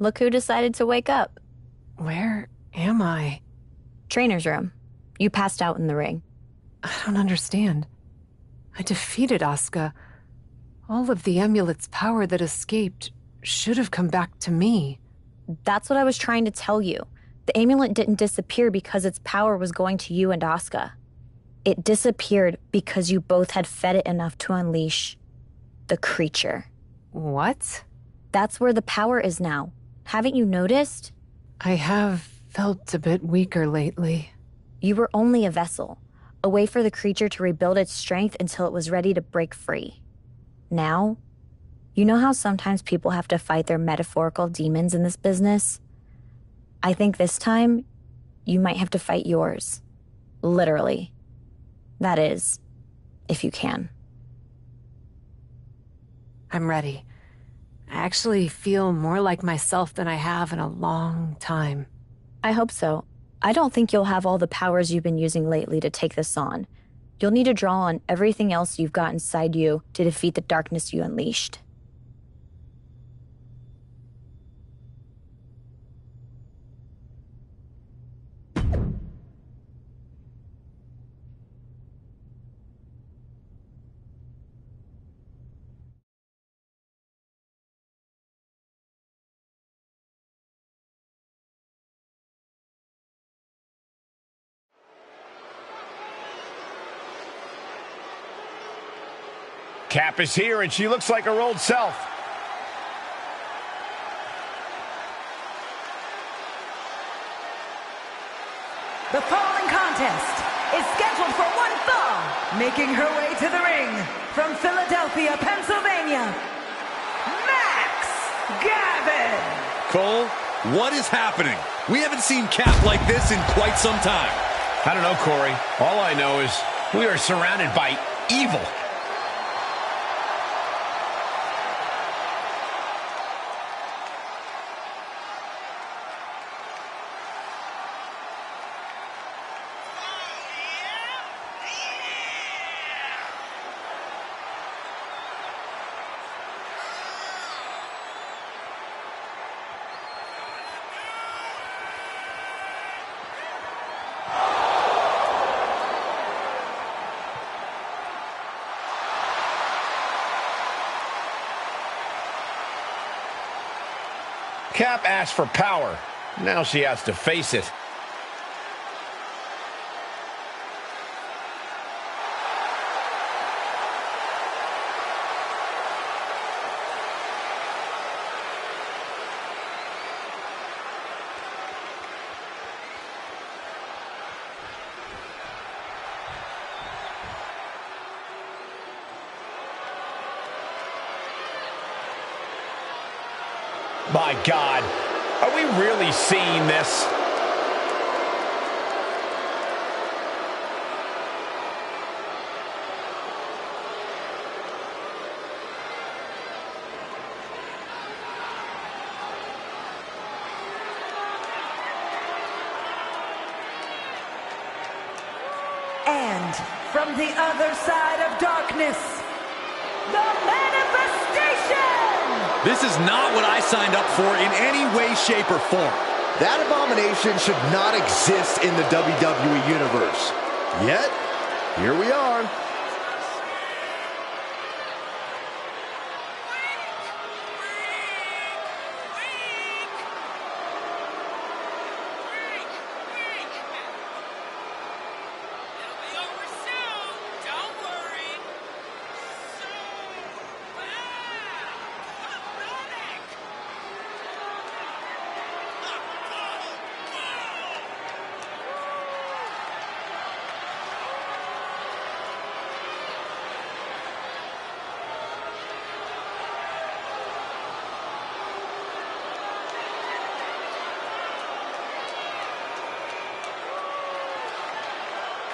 look who decided to wake up. Where am I? Trainer's room. You passed out in the ring. I don't understand. I defeated Asuka. All of the amulet's power that escaped should have come back to me. That's what I was trying to tell you. The amulet didn't disappear because its power was going to you and Asuka. It disappeared because you both had fed it enough to unleash the creature. What? That's where the power is now. Haven't you noticed? I have felt a bit weaker lately. You were only a vessel, a way for the creature to rebuild its strength until it was ready to break free. Now, you know how sometimes people have to fight their metaphorical demons in this business? I think this time, you might have to fight yours. Literally. That is, if you can. I'm ready. I actually feel more like myself than I have in a long time. I hope so. I don't think you'll have all the powers you've been using lately to take this on. You'll need to draw on everything else you've got inside you to defeat the darkness you unleashed. Cap is here, and she looks like her old self. The following contest is scheduled for one fall. Making her way to the ring from Philadelphia, Pennsylvania, Max Gavin. Cole, what is happening? We haven't seen Cap like this in quite some time. I don't know, Corey. All I know is we are surrounded by evil. Cap asked for power. Now she has to face it. My God, are we really seeing this? And from the other side of darkness, the manifestation! This is not what I signed up for in any way, shape, or form. That abomination should not exist in the WWE Universe. Yet, here we are.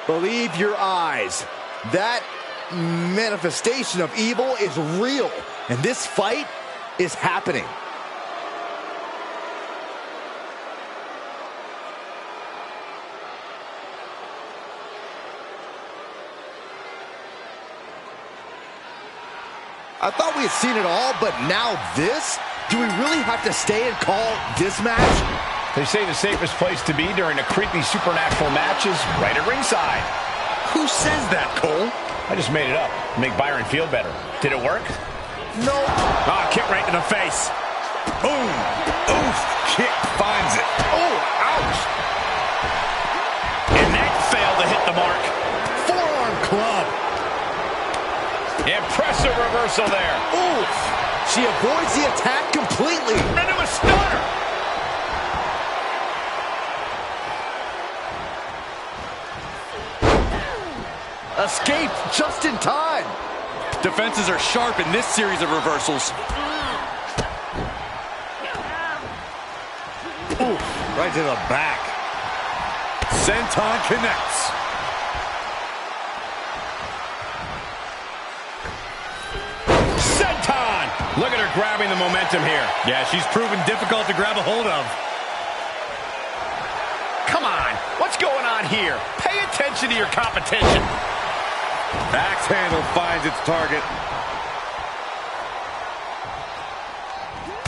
Believe your eyes. That manifestation of evil is real, and this fight is happening. I thought we had seen it all, but now this? Do we really have to stay and call this match? They say the safest place to be during a creepy supernatural match is right at ringside. Who says that, Cole? I just made it up to make Byron feel better. Did it work? No. Ah, kick right in the face. Boom. Oof. Kick finds it. Oh, ouch. And that failed to hit the mark. Forearm club. Impressive reversal there. Oof. She avoids the attack completely. Into a stunner. Escape just in time. Defenses are sharp in this series of reversals. Oof. Right to the back. Senton connects. Senton! Look at her grabbing the momentum here. Yeah, she's proven difficult to grab a hold of. Come on, what's going on here? Pay attention to your competition. Axe handle finds its target.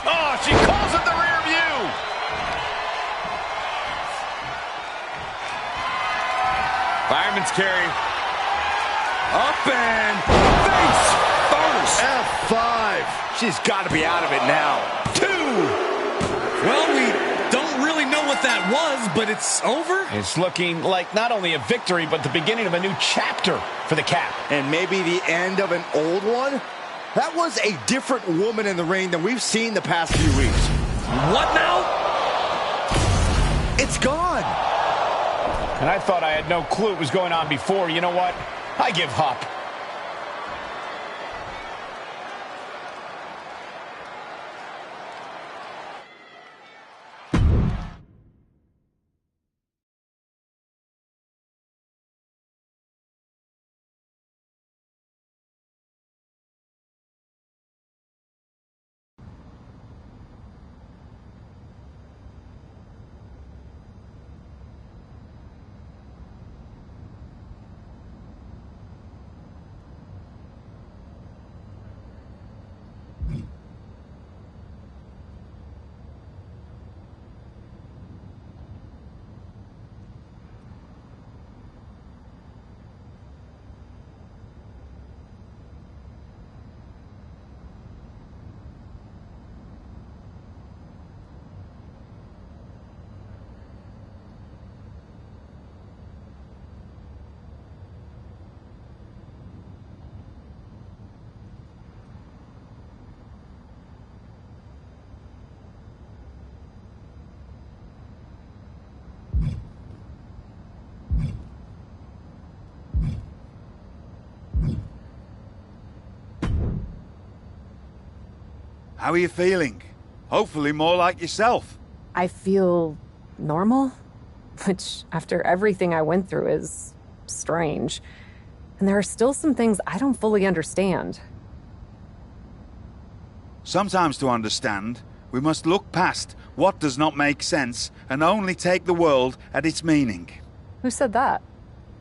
Oh, she calls it the rear view. Fireman's carry. Up and face first. F5. She's got to be out of it now. 2. Well, we don't really know what that was, but it's over. It's looking like not only a victory, but the beginning of a new chapter for the Cap. And maybe the end of an old one? That was a different woman in the ring than we've seen the past few weeks. What now? It's gone. And I thought I had no clue what was going on before. You know what? I give up. How are you feeling? Hopefully more like yourself. I feel normal, which after everything I went through is strange. And there are still some things I don't fully understand. Sometimes to understand, we must look past what does not make sense and only take the world at its meaning. Who said that?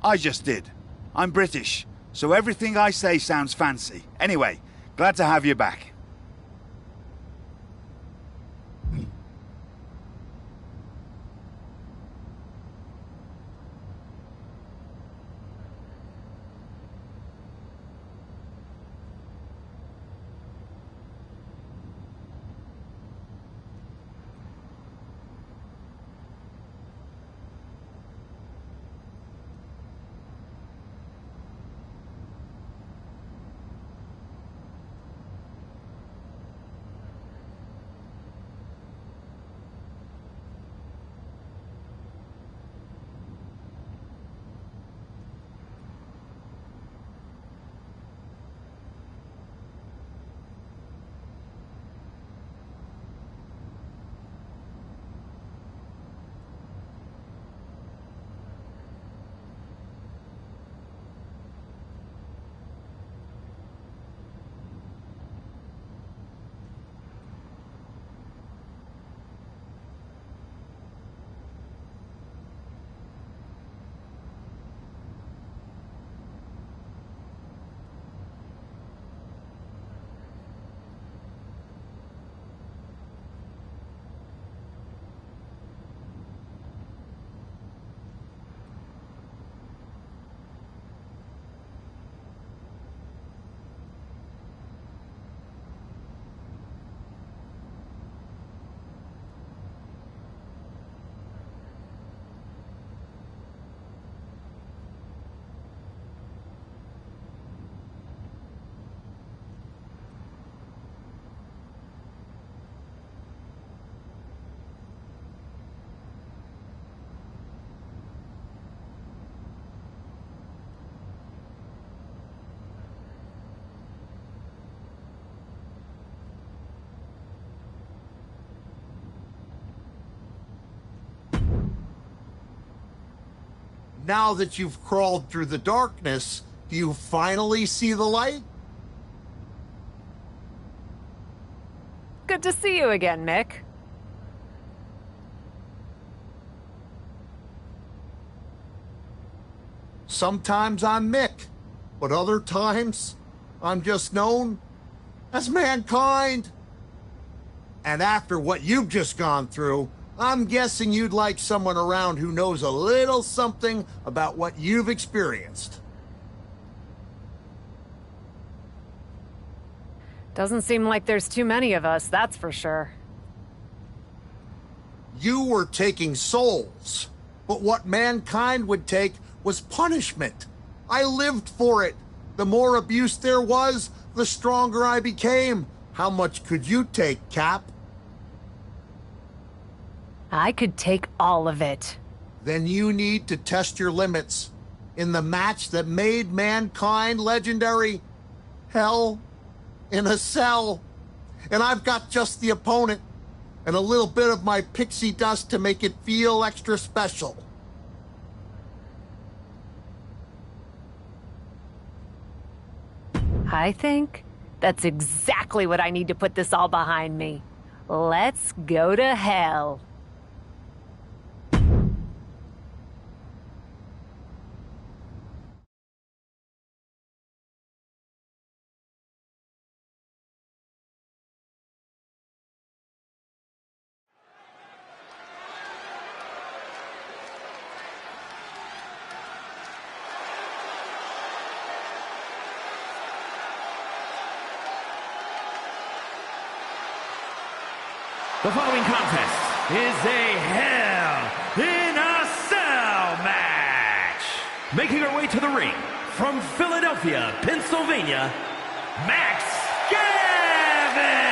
I just did. I'm British, so everything I say sounds fancy. Anyway, glad to have you back. Now that you've crawled through the darkness, do you finally see the light? Good to see you again, Mick. Sometimes I'm Mick, but other times I'm just known as Mankind. And after what you've just gone through, I'm guessing you'd like someone around who knows a little something about what you've experienced. Doesn't seem like there's too many of us, that's for sure. You were taking souls, but what Mankind would take was punishment. I lived for it. The more abuse there was, the stronger I became. How much could you take, Cap? I could take all of it. Then you need to test your limits. In the match that made Mankind legendary, Hell in a Cell. And I've got just the opponent, and a little bit of my pixie dust to make it feel extra special. I think that's exactly what I need to put this all behind me. Let's go to hell. The following contest is a Hell in a Cell match. Making her way to the ring from Philadelphia, Pennsylvania, Max Gavin.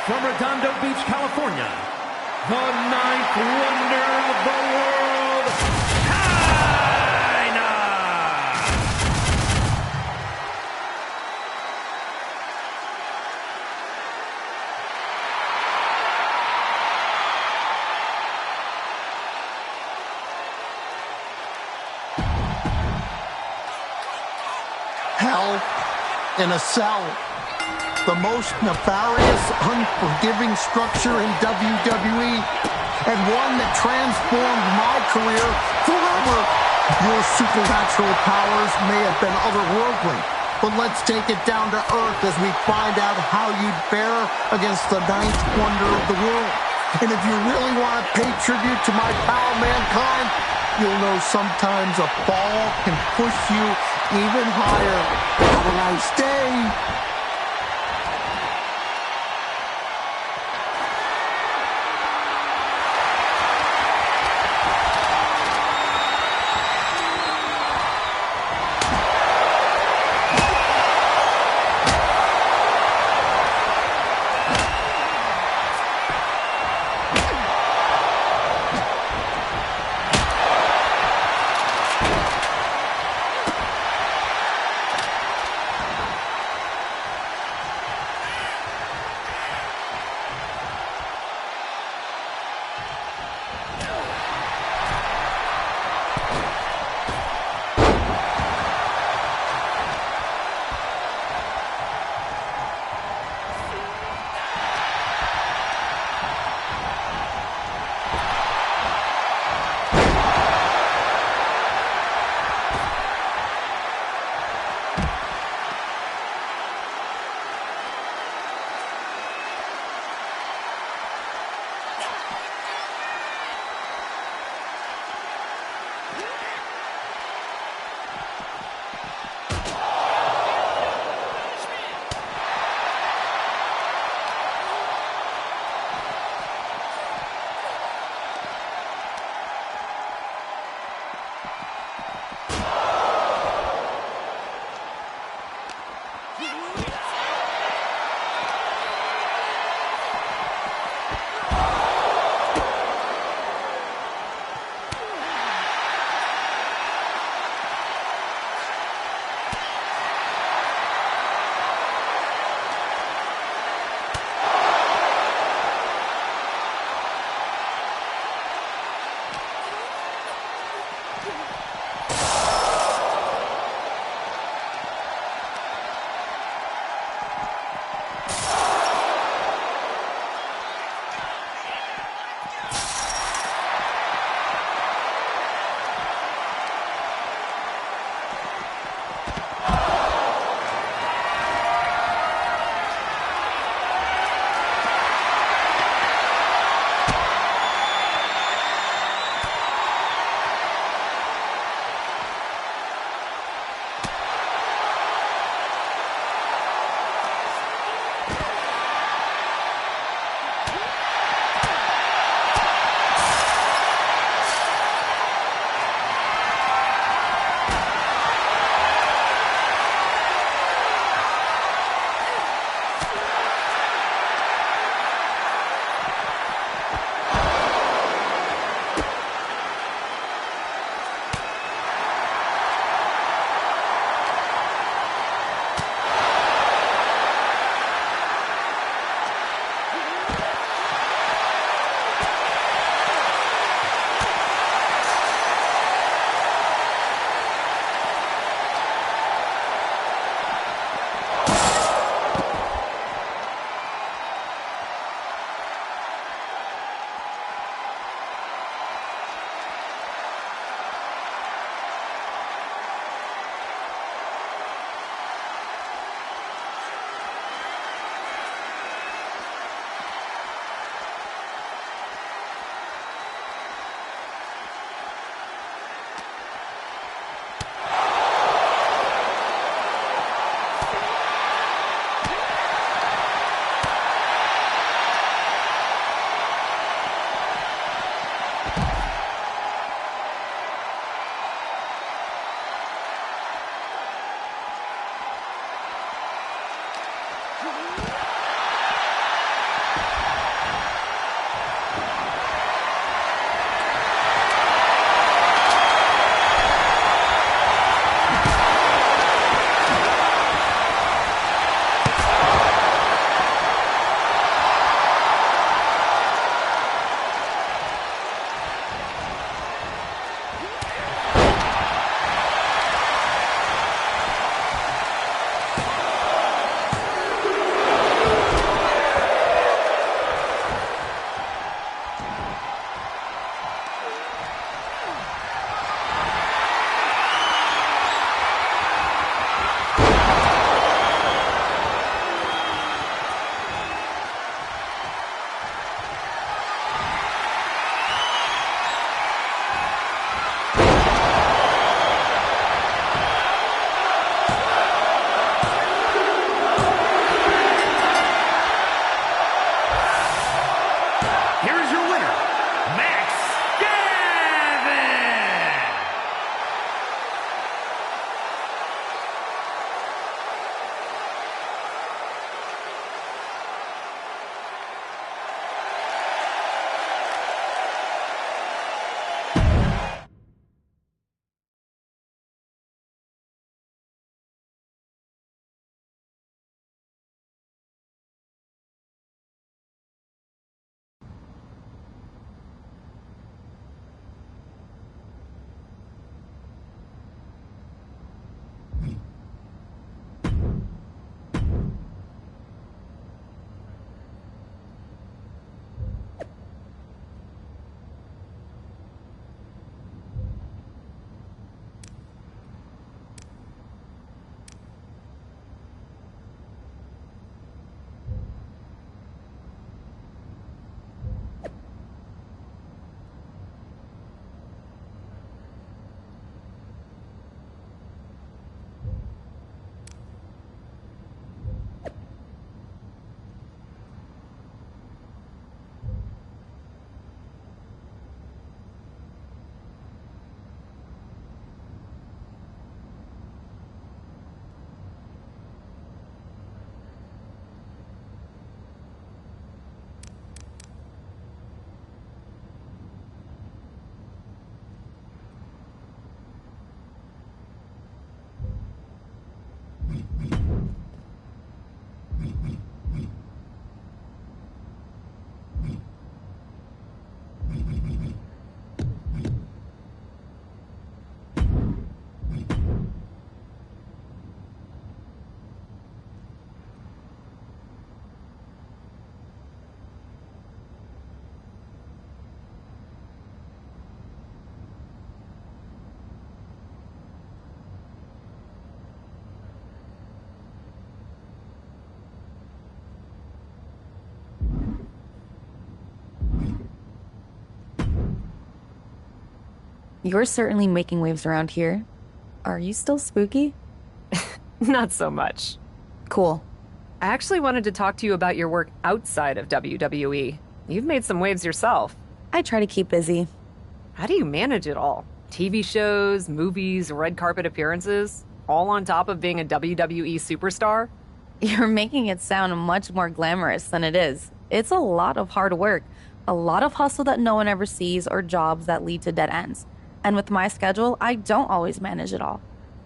From Redondo Beach, California, the ninth wonder of the world, China! Hell in a Cell. The most nefarious, unforgiving structure in WWE, and one that transformed my career forever. Your supernatural powers may have been otherworldly, but let's take it down to earth as we find out how you'd fare against the ninth wonder of the world. And if you really want to pay tribute to my pal Mankind, you'll know sometimes a fall can push you even higher. Have a nice day. You're certainly making waves around here. Are you still spooky? Not so much. Cool. I actually wanted to talk to you about your work outside of WWE. You've made some waves yourself. I try to keep busy. How do you manage it all? TV shows, movies, red carpet appearances, all on top of being a WWE superstar? You're making it sound much more glamorous than it is. It's a lot of hard work, a lot of hustle that no one ever sees, or jobs that lead to dead ends. And with my schedule, I don't always manage it all.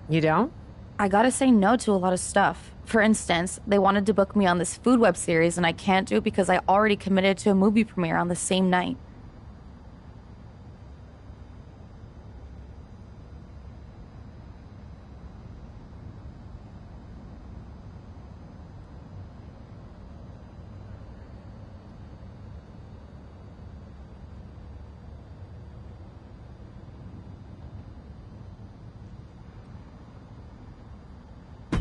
You don't? I gotta say no to a lot of stuff. For instance, they wanted to book me on this food web series, and I can't do it because I already committed to a movie premiere on the same night.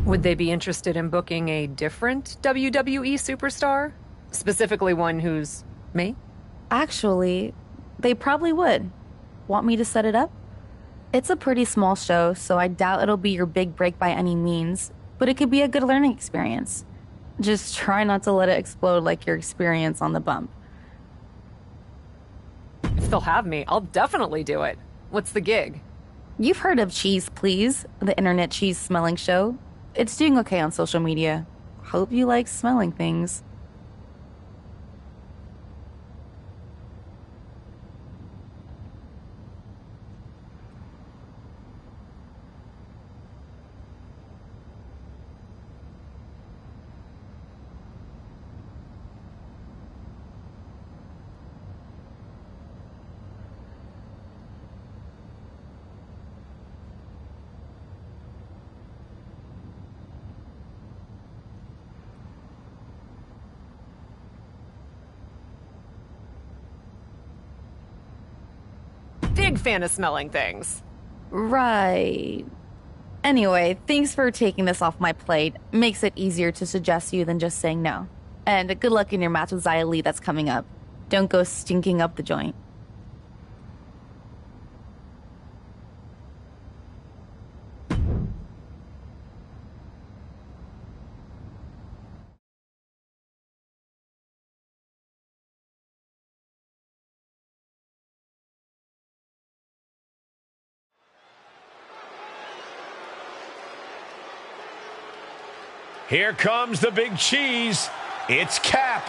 Would they be interested in booking a different WWE superstar? Specifically one who's me? Actually, they probably would. Want me to set it up? It's a pretty small show, so I doubt it'll be your big break by any means, but it could be a good learning experience. Just try not to let it explode like your experience on the bump. If they'll have me, I'll definitely do it. What's the gig? You've heard of Cheese Please, the internet cheese smelling show. It's doing okay on social media. Hope you like smelling things. Big fan of smelling things. Right. Anyway, thanks for taking this off my plate. Makes it easier to suggest you than just saying no. And good luck in your match with Xia Li that's coming up. Don't go stinking up the joint. Here comes the big cheese. It's Cap.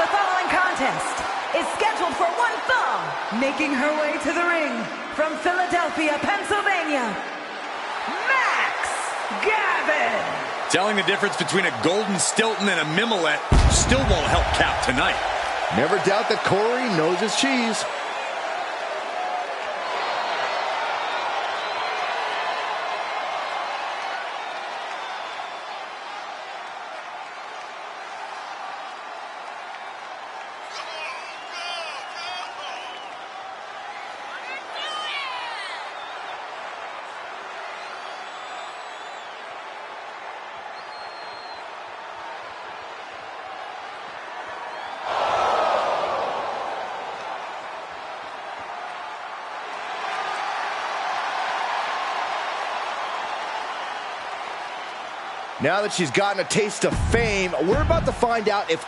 The following contest is scheduled for one fall. Making her way to the ring from Philadelphia, Pennsylvania, Max Gavin. Telling the difference between a Golden Stilton and a Mimolette still won't help Cap tonight. Never doubt that Corey knows his cheese. Now that she's gotten a taste of fame, we're about to find out if...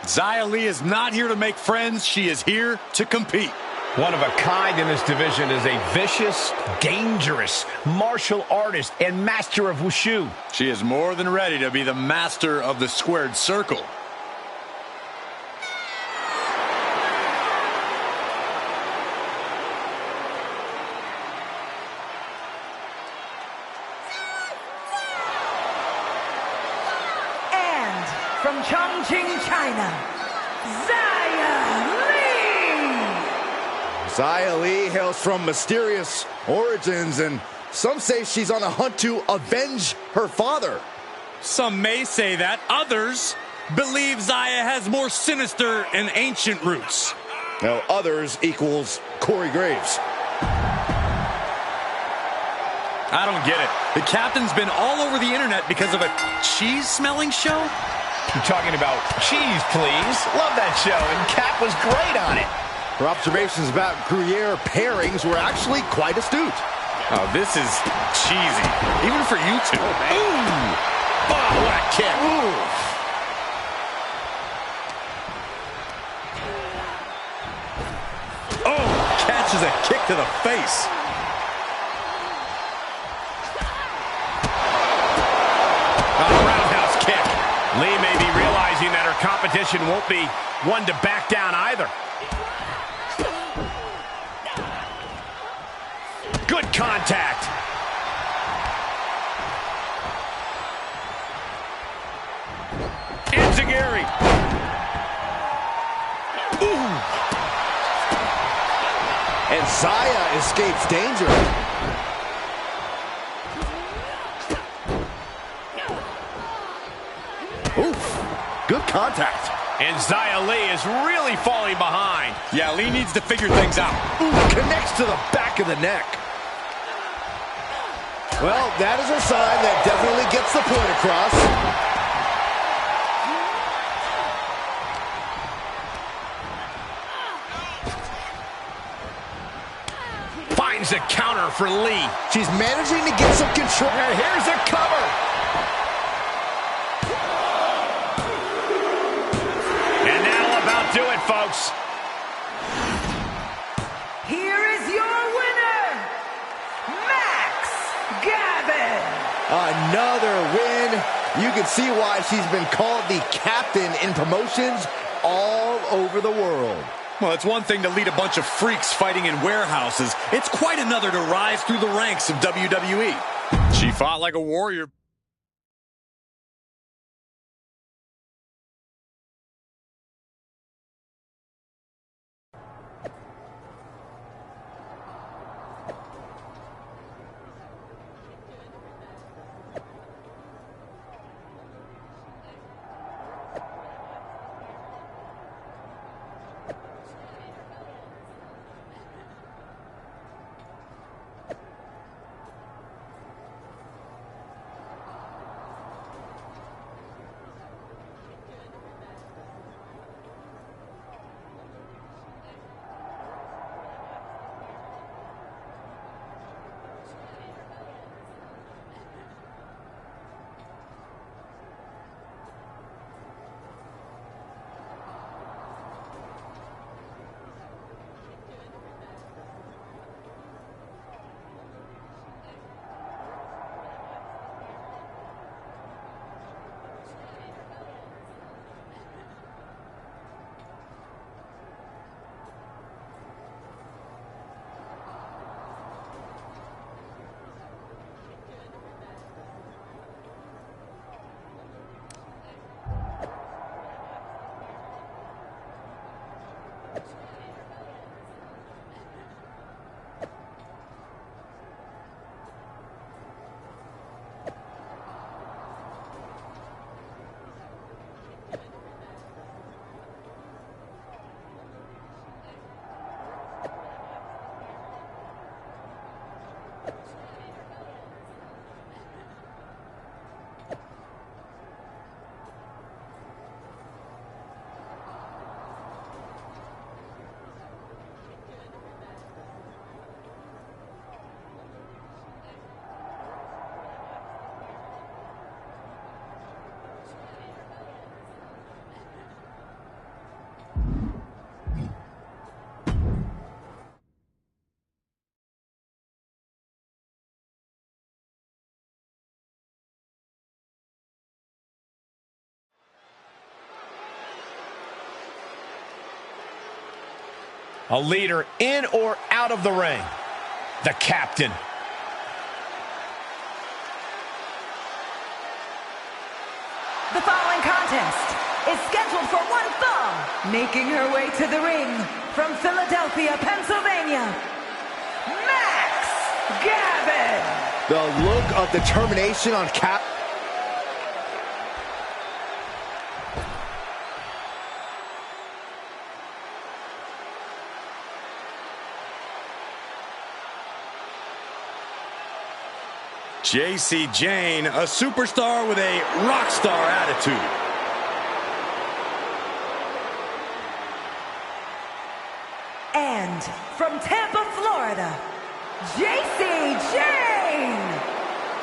Xia Li is not here to make friends. She is here to compete. One of a kind in this division is a vicious, dangerous martial artist and master of wushu. She is more than ready to be the master of the squared circle. From Chongqing, China, Xia Li! Xia Li hails from mysterious origins, and some say she's on a hunt to avenge her father. Some may say that. Others believe Xia has more sinister and ancient roots. Now, others equals Corey Graves. I don't get it. The captain's been all over the internet because of a cheese-smelling show? You're talking about cheese, please. Love that show, and Cap was great on it. Her observations about Gruyere pairings were actually quite astute. Oh, this is cheesy. Even for you two. Ooh! Oh, what a kick. Ooh. Oh, catches a kick to the face. Roundhouse kick. Lee may be realizing that her competition won't be one to back down either. Good contact. Enziguri. Ooh. And Zaya escapes danger. Oof. Good contact. And Zia Lee is really falling behind. Yeah, Lee needs to figure things out. Ooh, connects to the back of the neck. Well, that is a sign that definitely gets the point across. Finds a counter for Lee. She's managing to get some control. And here's a cover. And that'll about do it, folks. Here is your winner, Max Gavin. Another win. You can see why she's been called the captain in promotions all over the world. Well, it's one thing to lead a bunch of freaks fighting in warehouses. It's quite another to rise through the ranks of WWE. She fought like a warrior. A leader in or out of the ring. The captain. The following contest is scheduled for one fall. Making her way to the ring from Philadelphia, Pennsylvania, Max Gavin. The look of determination on Cap. JC Jane, a superstar with a rock star attitude. And from Tampa, Florida, JC Jane.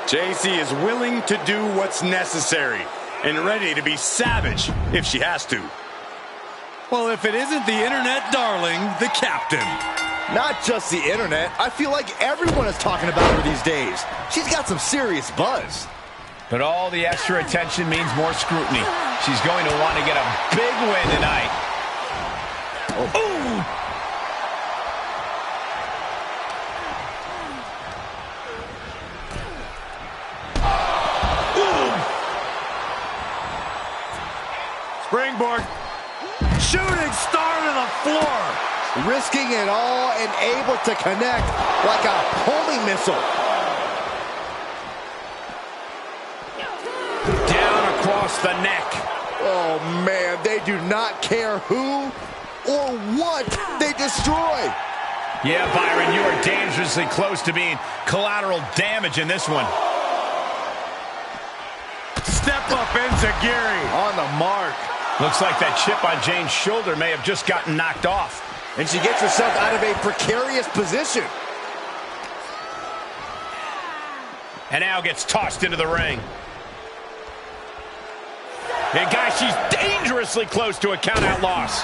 JC is willing to do what's necessary and ready to be savage if she has to. Well, if it isn't the internet darling, the captain. Not just the internet. I feel like everyone is talking about her these days. She's got some serious buzz. But all the extra attention means more scrutiny. She's going to want to get a big win tonight. Oh. Ooh! Springboard. Shooting star to the floor. Risking it all and able to connect like a homing missile. Down across the neck. Oh, man, they do not care who or what they destroy. Yeah, Byron, you are dangerously close to being collateral damage in this one. Step up enziguri. On the mark. Looks like that chip on Jane's shoulder may have just gotten knocked off. And she gets herself out of a precarious position. And now gets tossed into the ring. And guys, she's dangerously close to a count-out loss.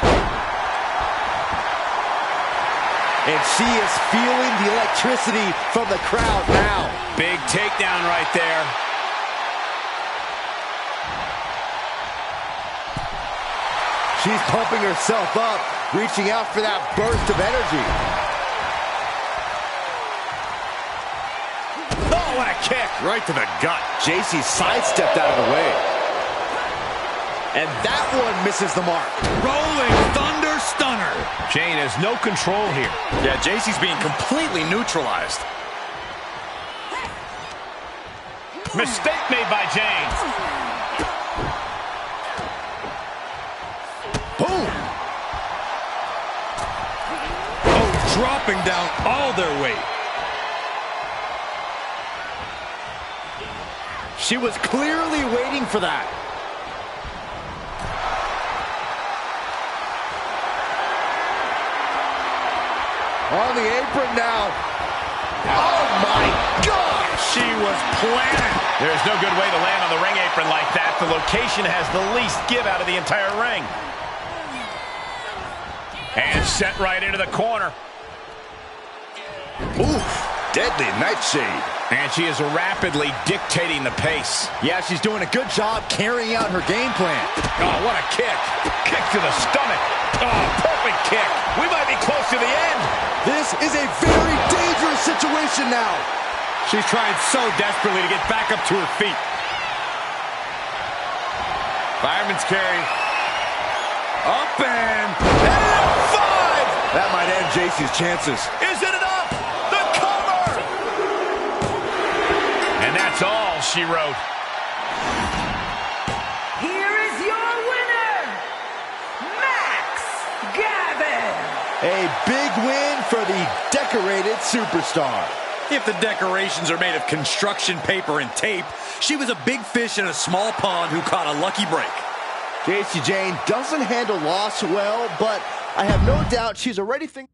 And she is feeling the electricity from the crowd now. Big takedown right there. She's pumping herself up, reaching out for that burst of energy. Oh, what a kick. Right to the gut. JC sidestepped out of the way. And that one misses the mark. Rolling Thunder Stunner. Jane has no control here. Yeah, JC's being completely neutralized. Mistake made by Jane. Boom! Oh, dropping down all their weight. She was clearly waiting for that. On the apron now. Oh my God! She was planted. There's no good way to land on the ring apron like that. The location has the least give out of the entire ring. And sent right into the corner. Oof, deadly nightshade. And she is rapidly dictating the pace. Yeah, she's doing a good job carrying out her game plan. Oh, what a kick. Kick to the stomach. Oh, perfect kick. We might be close to the end. This is a very dangerous situation now. She's trying so desperately to get back up to her feet. Fireman's carry. Up and five! That might end JC's chances. Is it enough? The cover! And that's all she wrote. Here is your winner, Max Gavin. A big win for the decorated superstar. if the decorations are made of construction paper and tape, she was a big fish in a small pond who caught a lucky break. JC Jane doesn't handle loss well, but I have no doubt she's already thinking.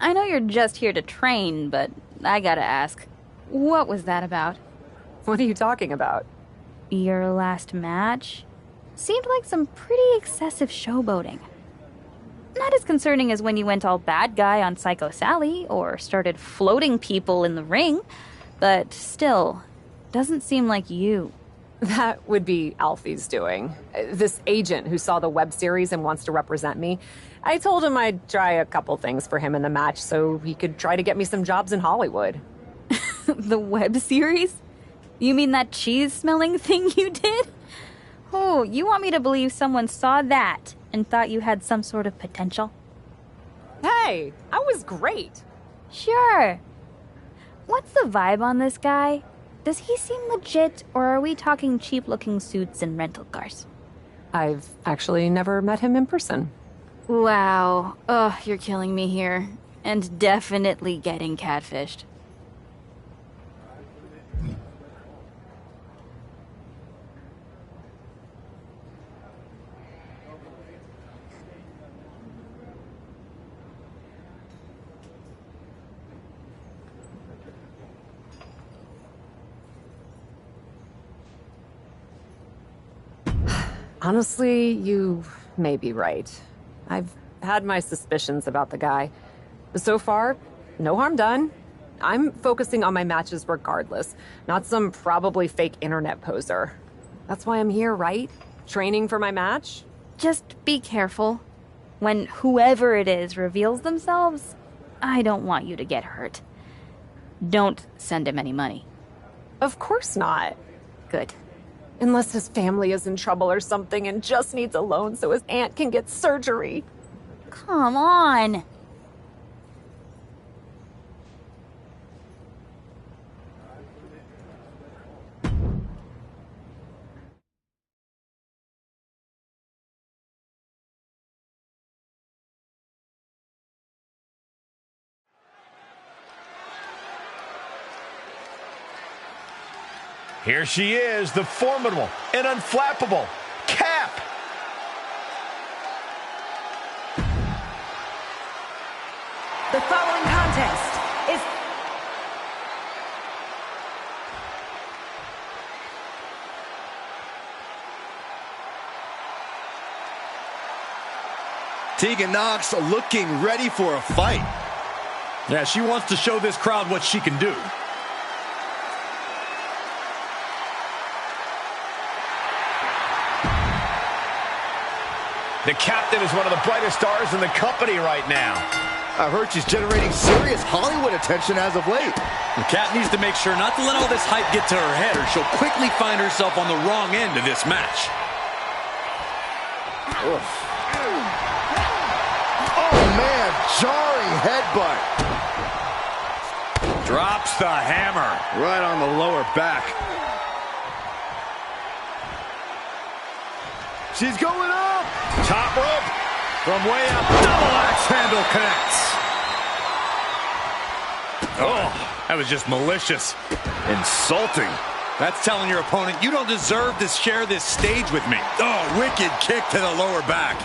I know you're just here to train, but I gotta ask, what was that about? What are you talking about? Your last match? Seemed like some pretty excessive showboating. Not as concerning as when you went all bad guy on Psycho Sally or started floating people in the ring, but still, doesn't seem like you. That would be Alfie's doing. This agent who saw the web series and wants to represent me. I told him I'd try a couple things for him in the match so he could try to get me some jobs in Hollywood. The web series? You mean that cheese-smelling thing you did? Oh, you want me to believe someone saw that and thought you had some sort of potential? Hey, I was great. Sure. What's the vibe on this guy? Does he seem legit, or are we talking cheap-looking suits and rental cars? I've actually never met him in person. Wow. Ugh, you're killing me here. And definitely getting catfished. Honestly, you may be right. I've had my suspicions about the guy. But so far, no harm done. I'm focusing on my matches regardless, not some probably fake internet poser. That's why I'm here, right? Training for my match? Just be careful. When whoever it is reveals themselves, I don't want you to get hurt. Don't send him any money. Of course not. Good. Unless his family is in trouble or something and just needs a loan so his aunt can get surgery. Come on. Here she is, the formidable and unflappable Cap. The following contest is... Tegan Nox looking ready for a fight. Yeah, she wants to show this crowd what she can do. The captain is one of the brightest stars in the company right now. I've heard she's generating serious Hollywood attention as of late. The Cat needs to make sure not to let all this hype get to her head, or she'll quickly find herself on the wrong end of this match. Oof. Oh, man, jarring headbutt. Drops the hammer. Right on the lower back. She's going up. Top rope. From way up, double axe handle connects. Oh, that was just malicious. Insulting. That's telling your opponent, you don't deserve to share this stage with me. Oh, wicked kick to the lower back.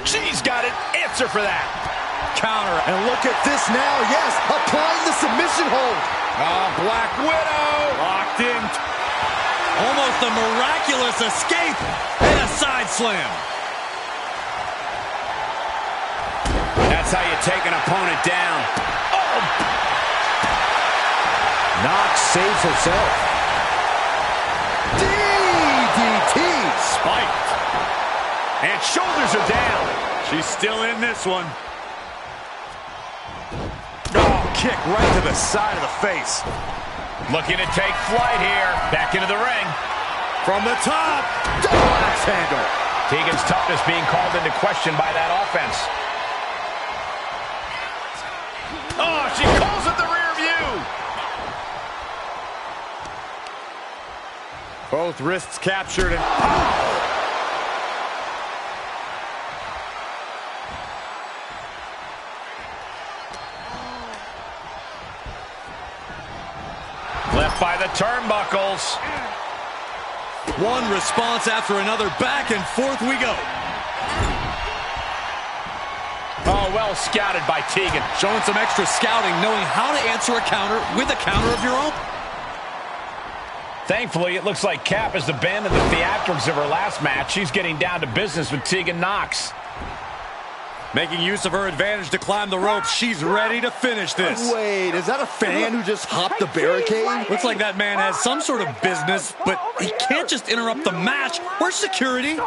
She's got an answer for that. Counter. And look at this now. Yes, applying the submission hold. Black Widow. Locked in. Almost a miraculous escape. And a side slam. That's how you take an opponent down. Oh! Nox saves herself. DDT. Spiked. And shoulders are down. She's still in this one. Oh, kick right to the side of the face. Looking to take flight here. Back into the ring. From the top. Double axe handle. Tegan's toughness being called into question by that offense. Oh, she calls it the rear view. Both wrists captured and... Left by the turnbuckles. One response after another, back and forth we go. Oh, well scouted by Tegan. Showing some extra scouting, knowing how to answer a counter with a counter of your own. Thankfully, it looks like Cap has abandoned the theatrics of her last match. She's getting down to business with Tegan Nox. Making use of her advantage to climb the ropes. She's ready to finish this. Wait, is that a fan who just hopped the barricade? Looks like that man has some sort of business, but he can't just interrupt the match. Where's security?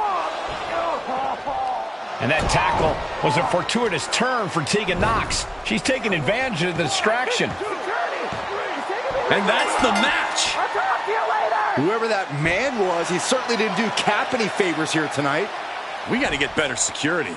And that tackle was a fortuitous turn for Tegan Nox. She's taking advantage of the distraction. And that's the match. Whoever that man was, he certainly didn't do Cap any favors here tonight. We got to get better security.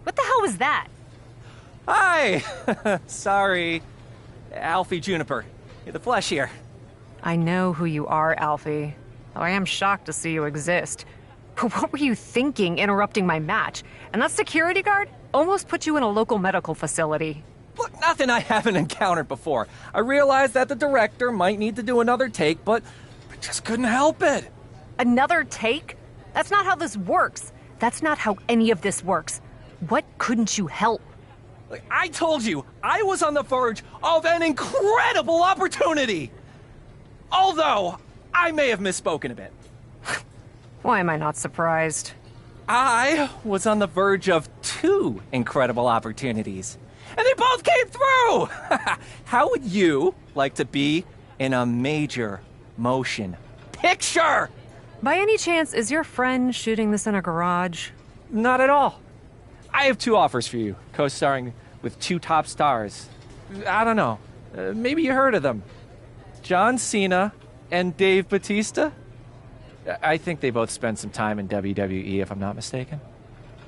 What the hell was that? Hi! Sorry. Alfie Juniper. You're the flesh here. I know who you are, Alfie. Though I am shocked to see you exist. But what were you thinking interrupting my match? And that security guard almost put you in a local medical facility. Look, nothing I haven't encountered before. I realized that the director might need to do another take, but I just couldn't help it. Another take? That's not how this works. That's not how any of this works. What couldn't you help? I told you, I was on the verge of an incredible opportunity! Although, I may have misspoken a bit. Why am I not surprised? I was on the verge of 2 incredible opportunities. And they both came through! How would you like to be in a major motion picture? By any chance, is your friend shooting this in a garage? Not at all. I have 2 offers for you, co-starring with 2 top stars. I don't know. Maybe you heard of them. John Cena and Dave Bautista? I think they both spent some time in WWE, if I'm not mistaken.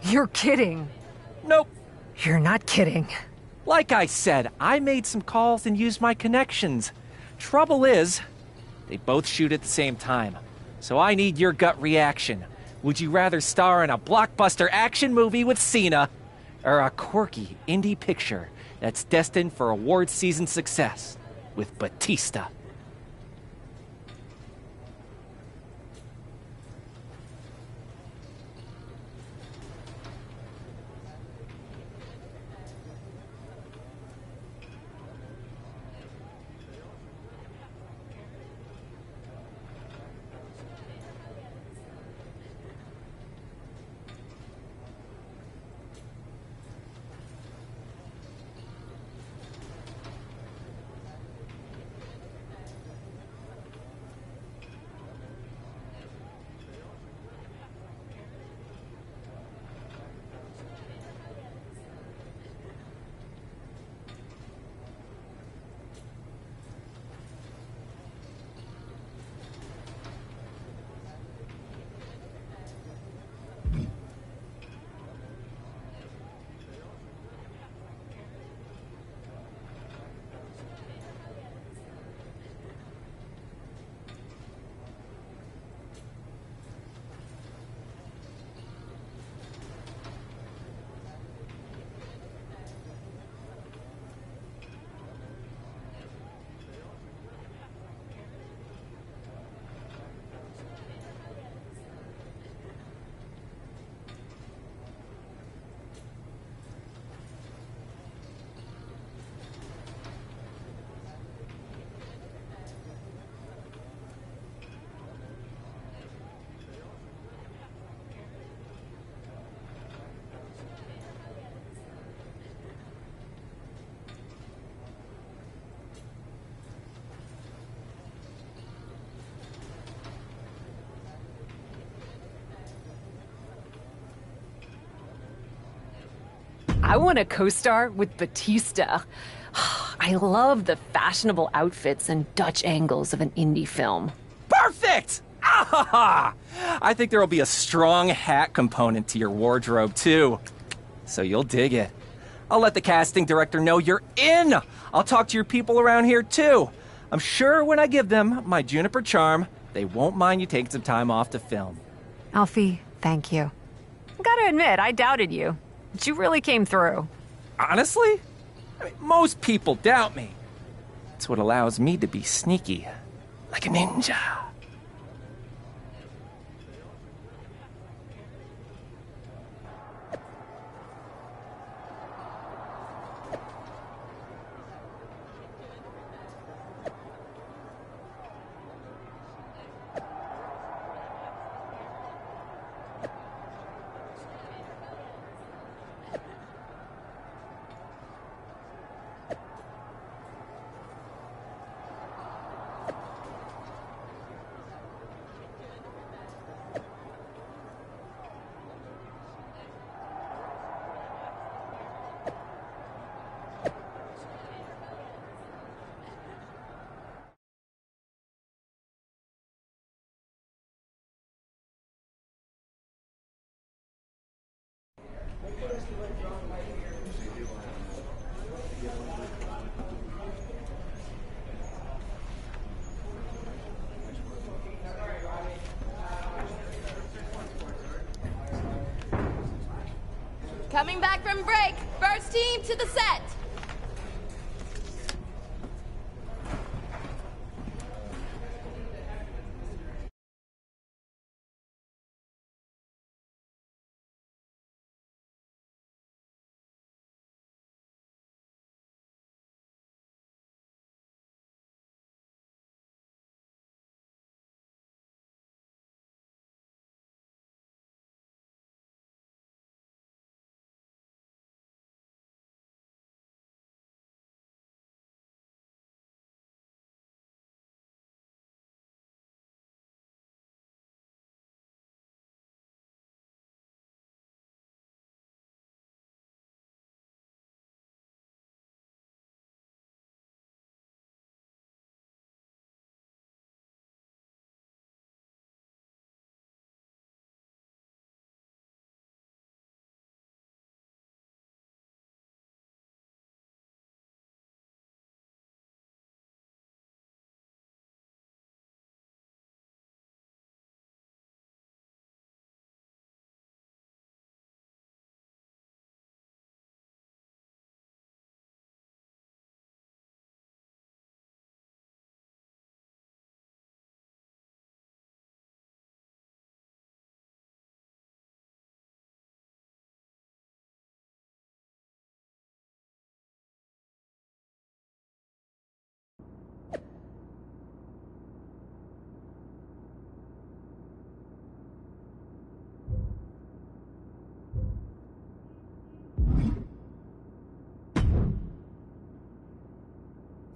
You're kidding. Nope. You're not kidding. Like I said, I made some calls and used my connections. Trouble is, they both shoot at the same time. So I need your gut reaction. Would you rather star in a blockbuster action movie with Cena, or a quirky indie picture that's destined for award season success with Batista? I want to co-star with Batista. I love the fashionable outfits and Dutch angles of an indie film. Perfect! Ah! I think there will be a strong hat component to your wardrobe, too. So you'll dig it. I'll let the casting director know you're in. I'll talk to your people around here, too. I'm sure when I give them my Juniper charm, They won't mind you taking some time off to film. Alfie, thank you. Gotta admit, I doubted you. But you really came through. Honestly? I mean, most people doubt me. It's what allows me to be sneaky, like a ninja. Coming back from break. First team to the set.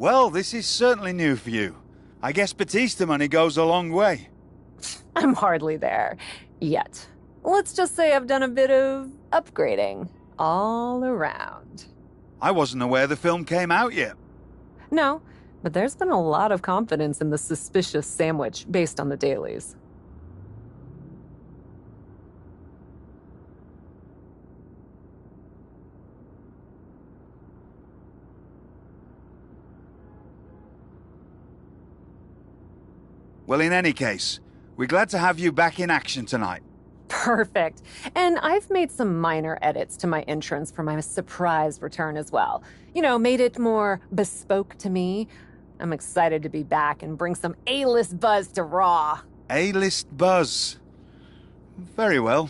Well, this is certainly new for you. I guess Batista money goes a long way. I'm hardly there. Yet. Let's just say I've done a bit of upgrading. All around. I wasn't aware the film came out yet. No, but there's been a lot of confidence in the suspicious sandwich based on the dailies. Well, in any case, we're glad to have you back in action tonight. Perfect. And I've made some minor edits to my entrance for my surprise return as well. You know, made it more bespoke to me. I'm excited to be back and bring some A-list buzz to Raw. A-list buzz. Very well.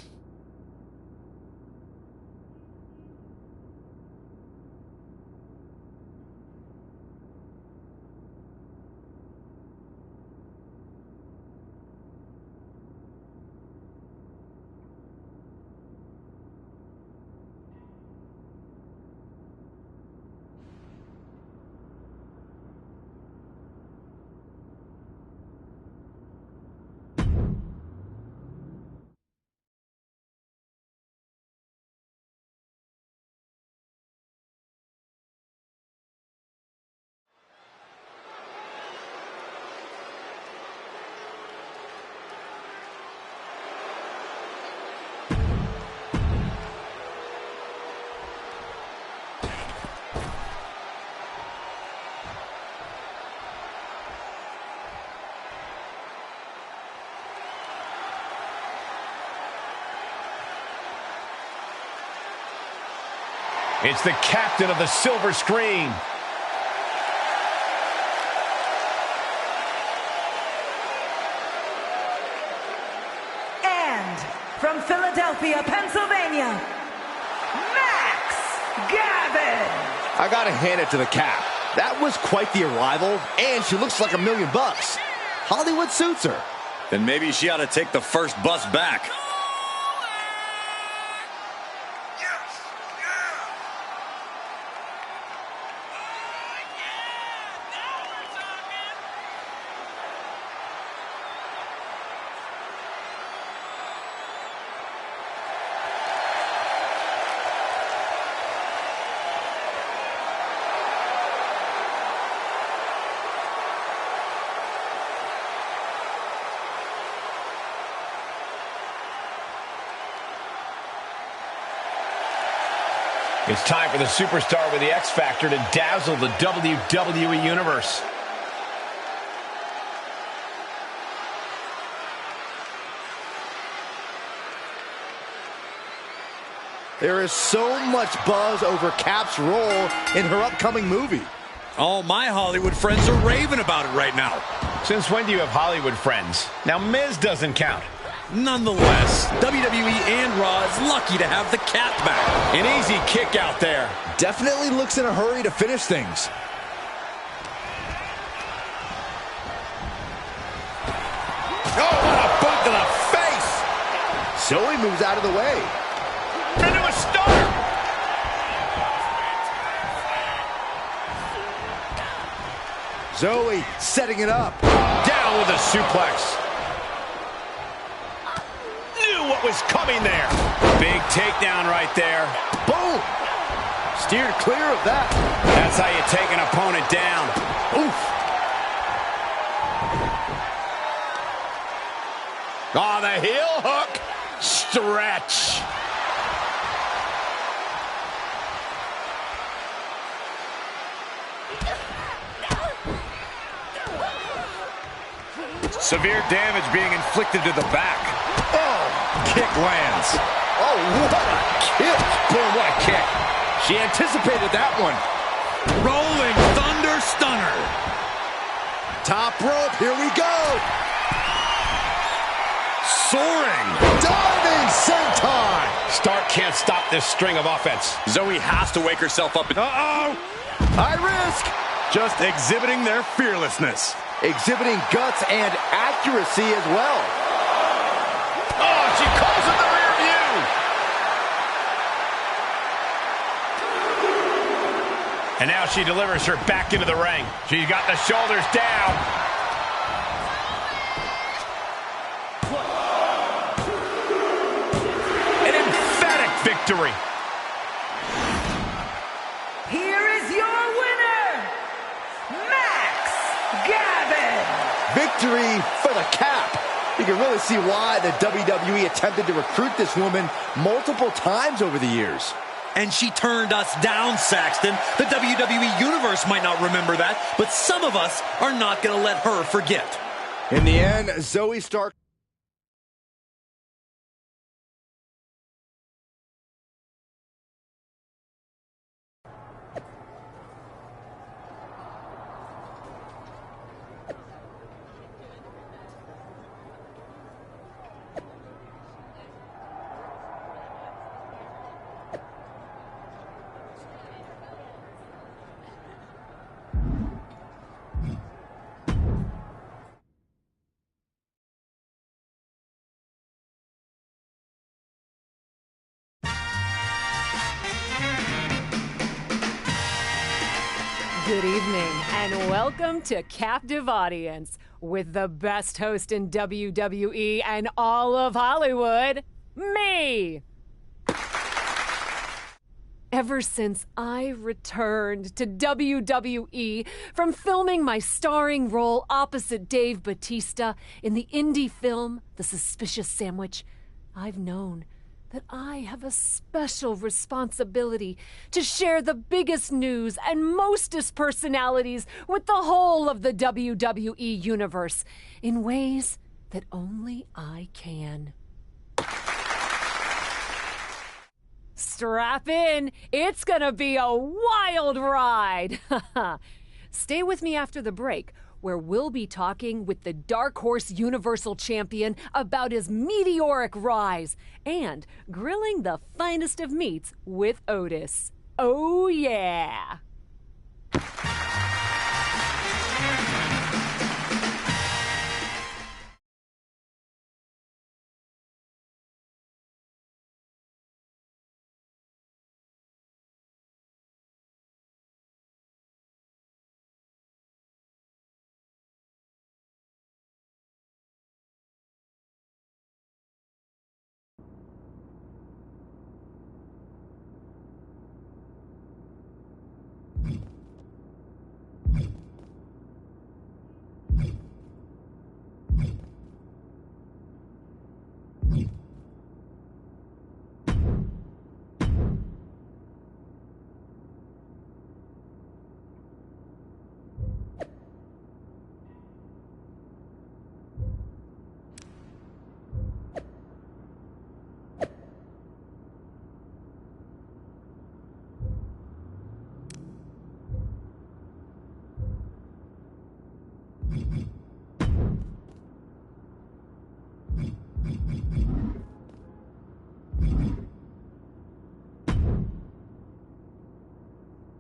It's the captain of the silver screen. And from Philadelphia, Pennsylvania, Max Gavin. I gotta hand it to the Cap. That was quite the arrival, and she looks like $1 million. Hollywood suits her. Then maybe she ought to take the first bus back. It's time for the superstar with the X Factor to dazzle the WWE Universe. There is so much buzz over Cap's role in her upcoming movie. All my Hollywood friends are raving about it right now. Since when do you have Hollywood friends? Now, Miz doesn't count. Nonetheless, WWE and Raw is lucky to have the Cap back. An easy kick out there. Definitely looks in a hurry to finish things. Oh, what a boot to the face! Zoe moves out of the way. Into a stunner! Zoe setting it up. Down with a suplex. Knew what was coming there. Big takedown right there. Boom! Steered clear of that. That's how you take an opponent down. Oof. Oh, the heel hook. Stretch. Severe damage being inflicted to the back. Oh, kick lands. Oh, what a kick. Boom, what a kick. She anticipated that one. Rolling Thunder Stunner. Top rope, here we go. Soaring. Diving senton. Stark can't stop this string of offense. Zoe has to wake herself up. Uh-oh. High risk. Just exhibiting their fearlessness. Exhibiting guts and accuracy as well. Oh, she calls in the rear view. And now she delivers her back into the ring. She's got the shoulders down. An emphatic victory. Here is your winner, Max Gavin. Victory for the Cap. You can really see why the WWE attempted to recruit this woman multiple times over the years. And she turned us down, Saxton. The WWE Universe might not remember that, but some of us are not going to let her forget. In the end, Zoe Stark. Good evening, and welcome to Captive Audience with the best host in WWE and all of Hollywood, me! Ever since I returned to WWE from filming my starring role opposite Dave Bautista in the indie film The Suspicious Sandwich, I've known that I have a special responsibility to share the biggest news and mostest personalities with the whole of the WWE universe in ways that only I can. Strap in. It's gonna be a wild ride. Stay with me after the break, where we'll be talking with the Dark Horse Universal Champion about his meteoric rise and grilling the finest of meats with Otis. Oh, yeah.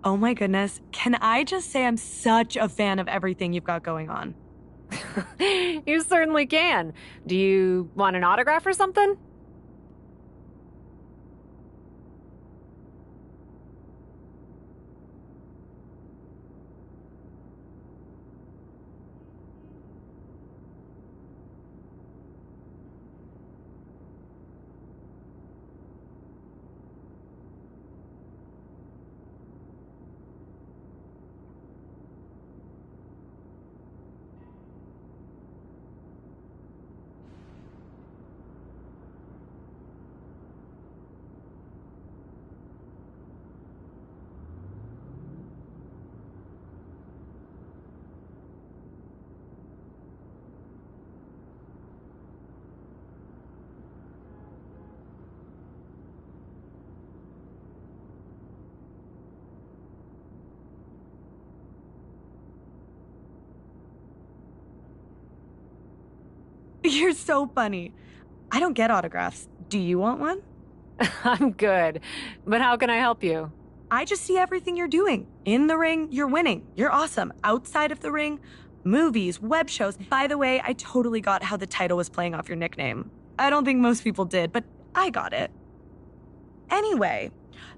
Oh my goodness, can I just say I'm such a fan of everything you've got going on? You certainly can. Do you want an autograph or something? You're so funny. I don't get autographs. Do you want one? I'm good. But how can I help you? I just see everything you're doing. In the ring, you're winning. You're awesome. Outside of the ring, movies, web shows. By the way, I totally got how the title was playing off your nickname. I don't think most people did, but I got it. Anyway,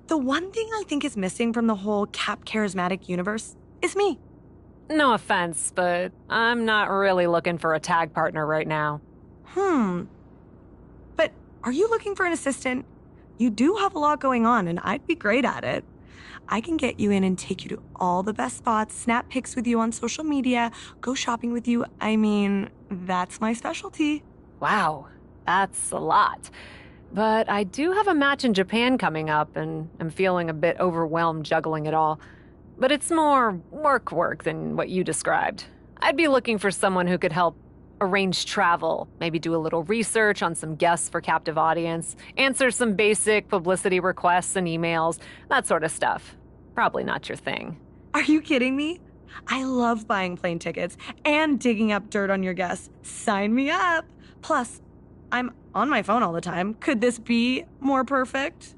the one thing I think is missing from the whole Cap charismatic universe is me. No offense, but I'm not really looking for a tag partner right now. But are you looking for an assistant? You do have a lot going on, and I'd be great at it. I can get you in and take you to all the best spots, snap pics with you on social media, go shopping with you. I mean, that's my specialty. Wow, that's a lot. But I do have a match in Japan coming up, and I'm feeling a bit overwhelmed juggling it all. But it's more work than what you described. I'd be looking for someone who could help arrange travel, maybe do a little research on some guests for captive audience, answer some basic publicity requests and emails, that sort of stuff. Probably not your thing. Are you kidding me? I love buying plane tickets and digging up dirt on your guests. Sign me up. Plus, I'm on my phone all the time. Could this be more perfect?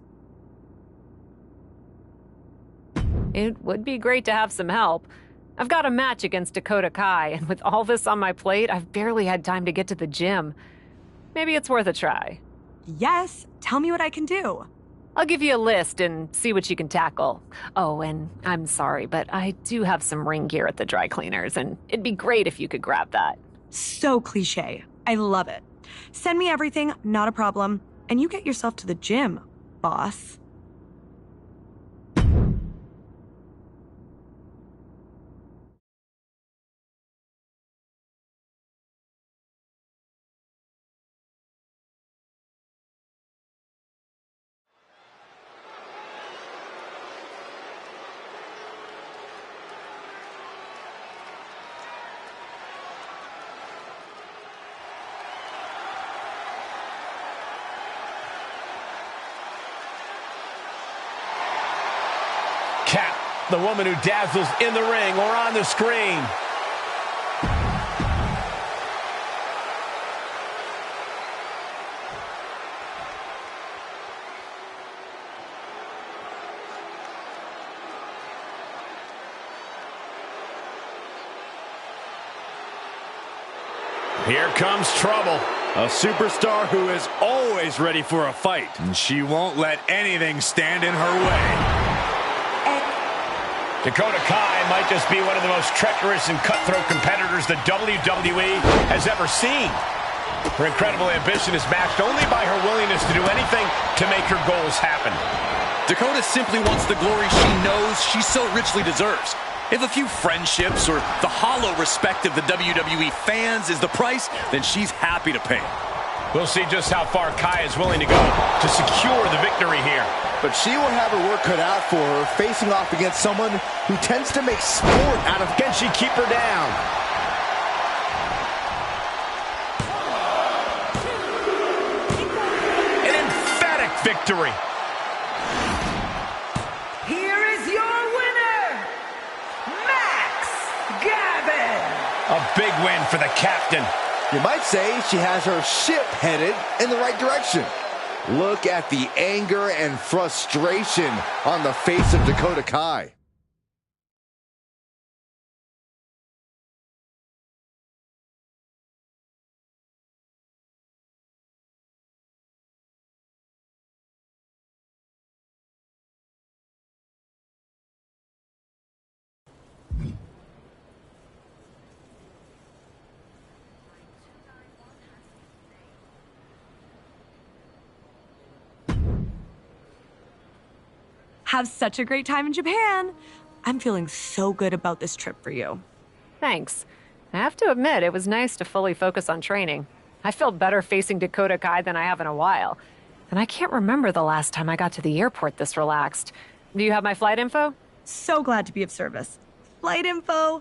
It would be great to have some help. I've got a match against Dakota Kai, and with all this on my plate, I've barely had time to get to the gym. Maybe it's worth a try. Yes, tell me what I can do. I'll give you a list and see what you can tackle. Oh, and I'm sorry, but I do have some ring gear at the dry cleaners, and it'd be great if you could grab that. So cliche. I love it. Send me everything, not a problem. And you get yourself to the gym, boss. The woman who dazzles in the ring or on the screen. Here comes trouble. A superstar who is always ready for a fight. And she won't let anything stand in her way. Dakota Kai might just be one of the most treacherous and cutthroat competitors the WWE has ever seen. Her incredible ambition is matched only by her willingness to do anything to make her goals happen. Dakota simply wants the glory she knows she so richly deserves. If a few friendships or the hollow respect of the WWE fans is the price, then she's happy to pay. We'll see just how far Kai is willing to go to secure the victory here. But she will have her work cut out for her, facing off against someone who tends to make sport out of... Can she keep her down? An emphatic victory. Here is your winner, Max Gavin. A big win for the captain. You might say she has her ship headed in the right direction. Look at the anger and frustration on the face of Dakota Kai. Have such a great time in Japan. I'm feeling so good about this trip for you. Thanks. I have to admit, it was nice to fully focus on training. I felt better facing Dakota Kai than I have in a while. And I can't remember the last time I got to the airport this relaxed. Do you have my flight info? So glad to be of service. Flight info,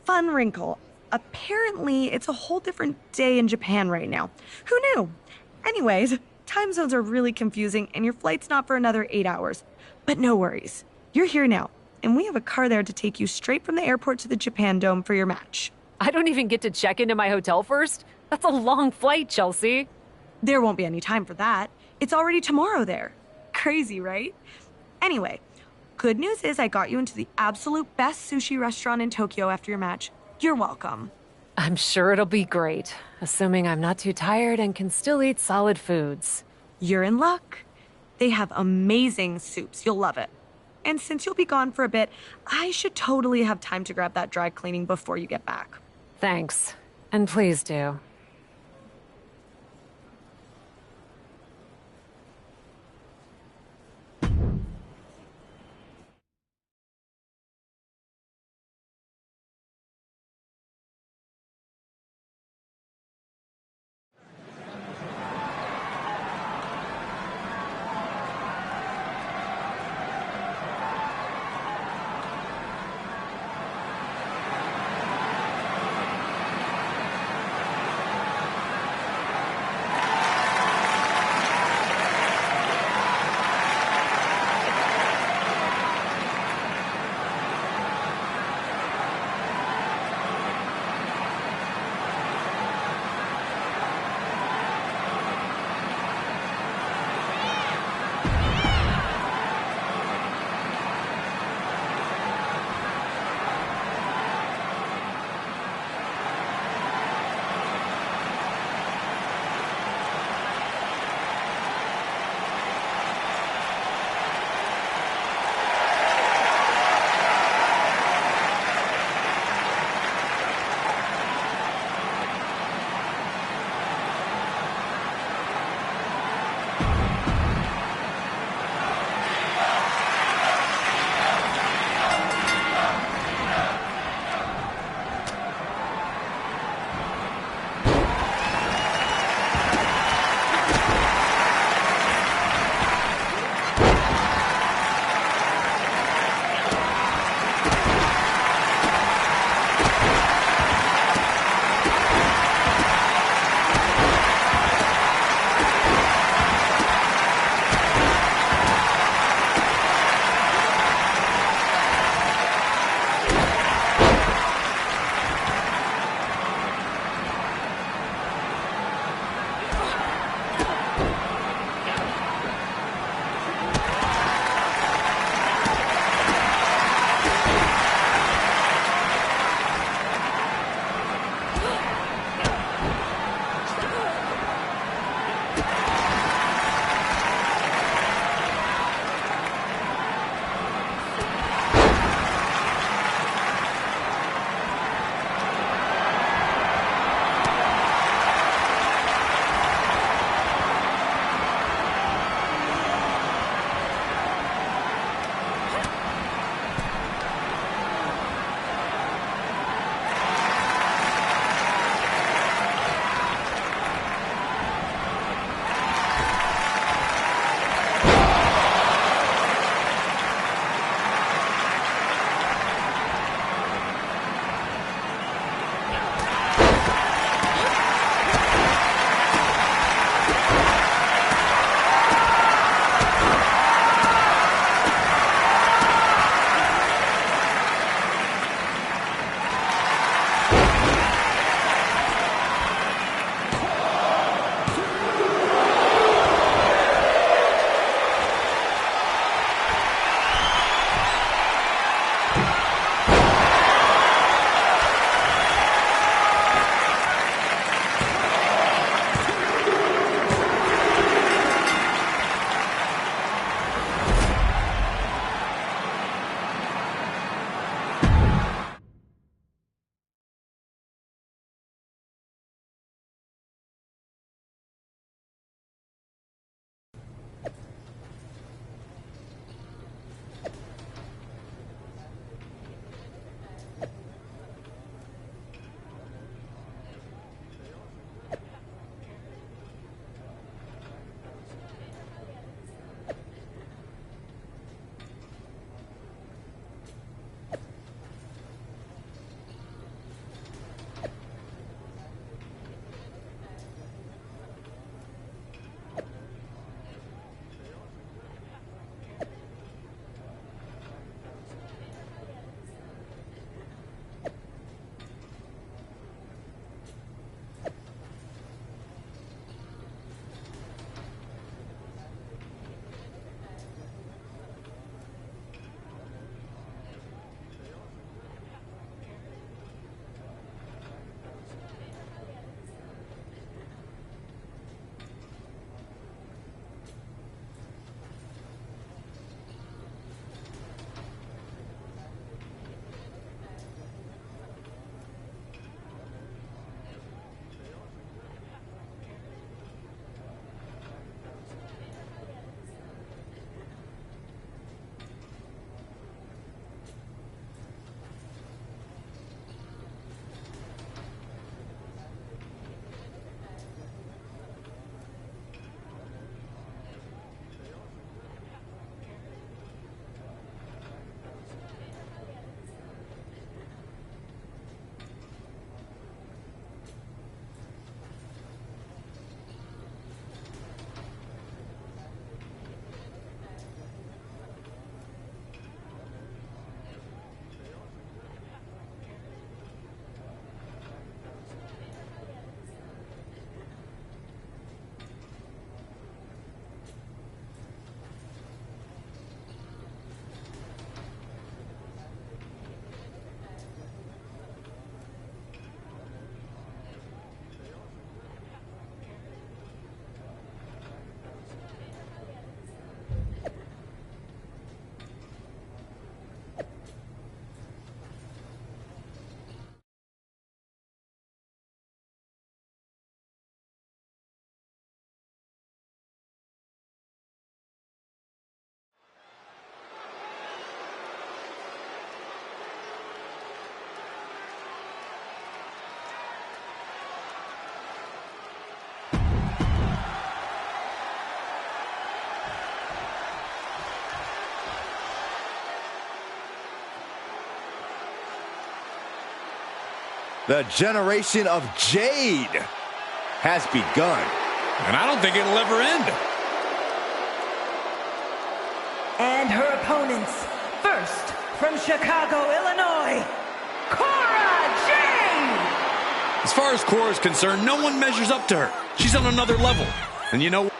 fun wrinkle. Apparently, it's a whole different day in Japan right now. Who knew? Anyways, time zones are really confusing and your flight's not for another 8 hours. But no worries. You're here now, and we have a car there to take you straight from the airport to the Japan Dome for your match. I don't even get to check into my hotel first? That's a long flight, Chelsea. There won't be any time for that. It's already tomorrow there. Crazy, right? Anyway, good news is I got you into the absolute best sushi restaurant in Tokyo after your match. You're welcome. I'm sure it'll be great, assuming I'm not too tired and can still eat solid foods. You're in luck. They have amazing soups. You'll love it. And since you'll be gone for a bit, I should totally have time to grab that dry cleaning before you get back. Thanks. And please do. The generation of Jade has begun. And I don't think it'll ever end. And her opponents, first from Chicago, Illinois, Cora Jade! As far as Cora's concerned, no one measures up to her. She's on another level. And you know,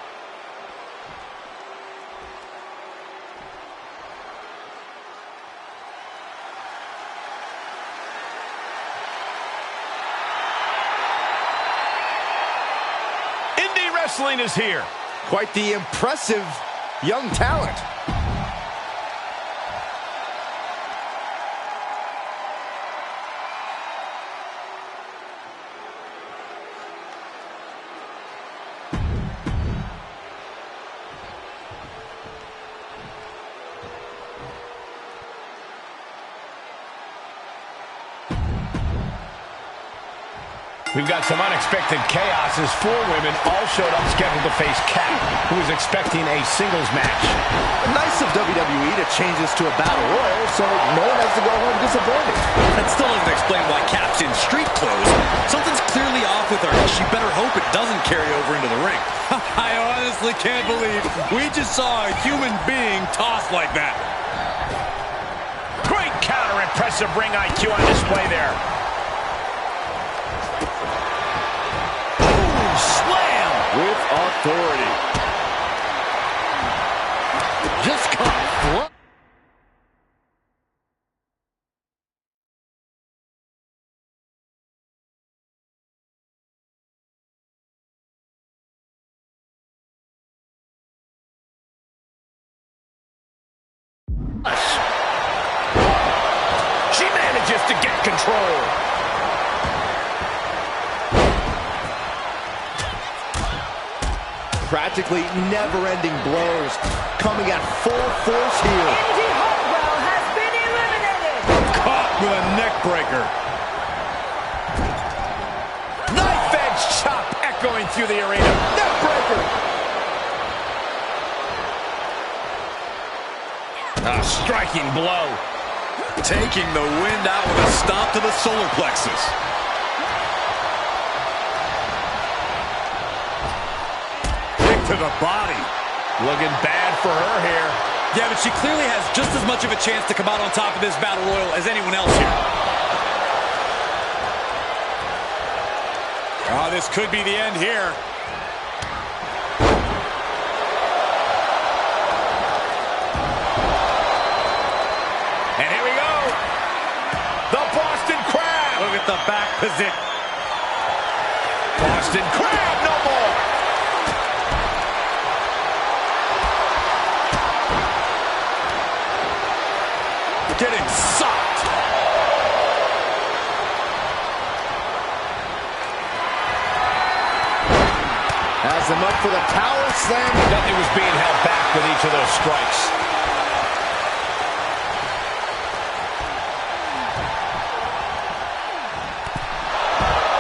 Indie wrestling is here. Quite the impressive young talent. We've got some unexpected chaos as 4 women all showed up scheduled to face Kat, who is expecting a singles match. Nice of WWE to change this to a battle royal so no one has to go home disappointed. that still doesn't explain why Kat's in street clothes. Something's clearly off with her. She better hope it doesn't carry over into the ring. I honestly can't believe we just saw a human being tossed like that. Great counter, impressive ring IQ on display there. Slam with authority. Just caught. She manages to get control. Practically never-ending blows coming at full force here. Indy Hartwell has been eliminated. Caught with a neck breaker. Knife edge chop echoing through the arena. Neck breaker. A striking blow. Taking the wind out with a stomp to the solar plexus. To the body. Looking bad for her here. Yeah, but she clearly has just as much of a chance to come out on top of this battle royal as anyone else here. Oh, this could be the end here. And here we go. The Boston Crab. Look at the back position. Boston Crab, no more. Getting socked. Has him up for the power slam. Nothing was being held back with each of those strikes.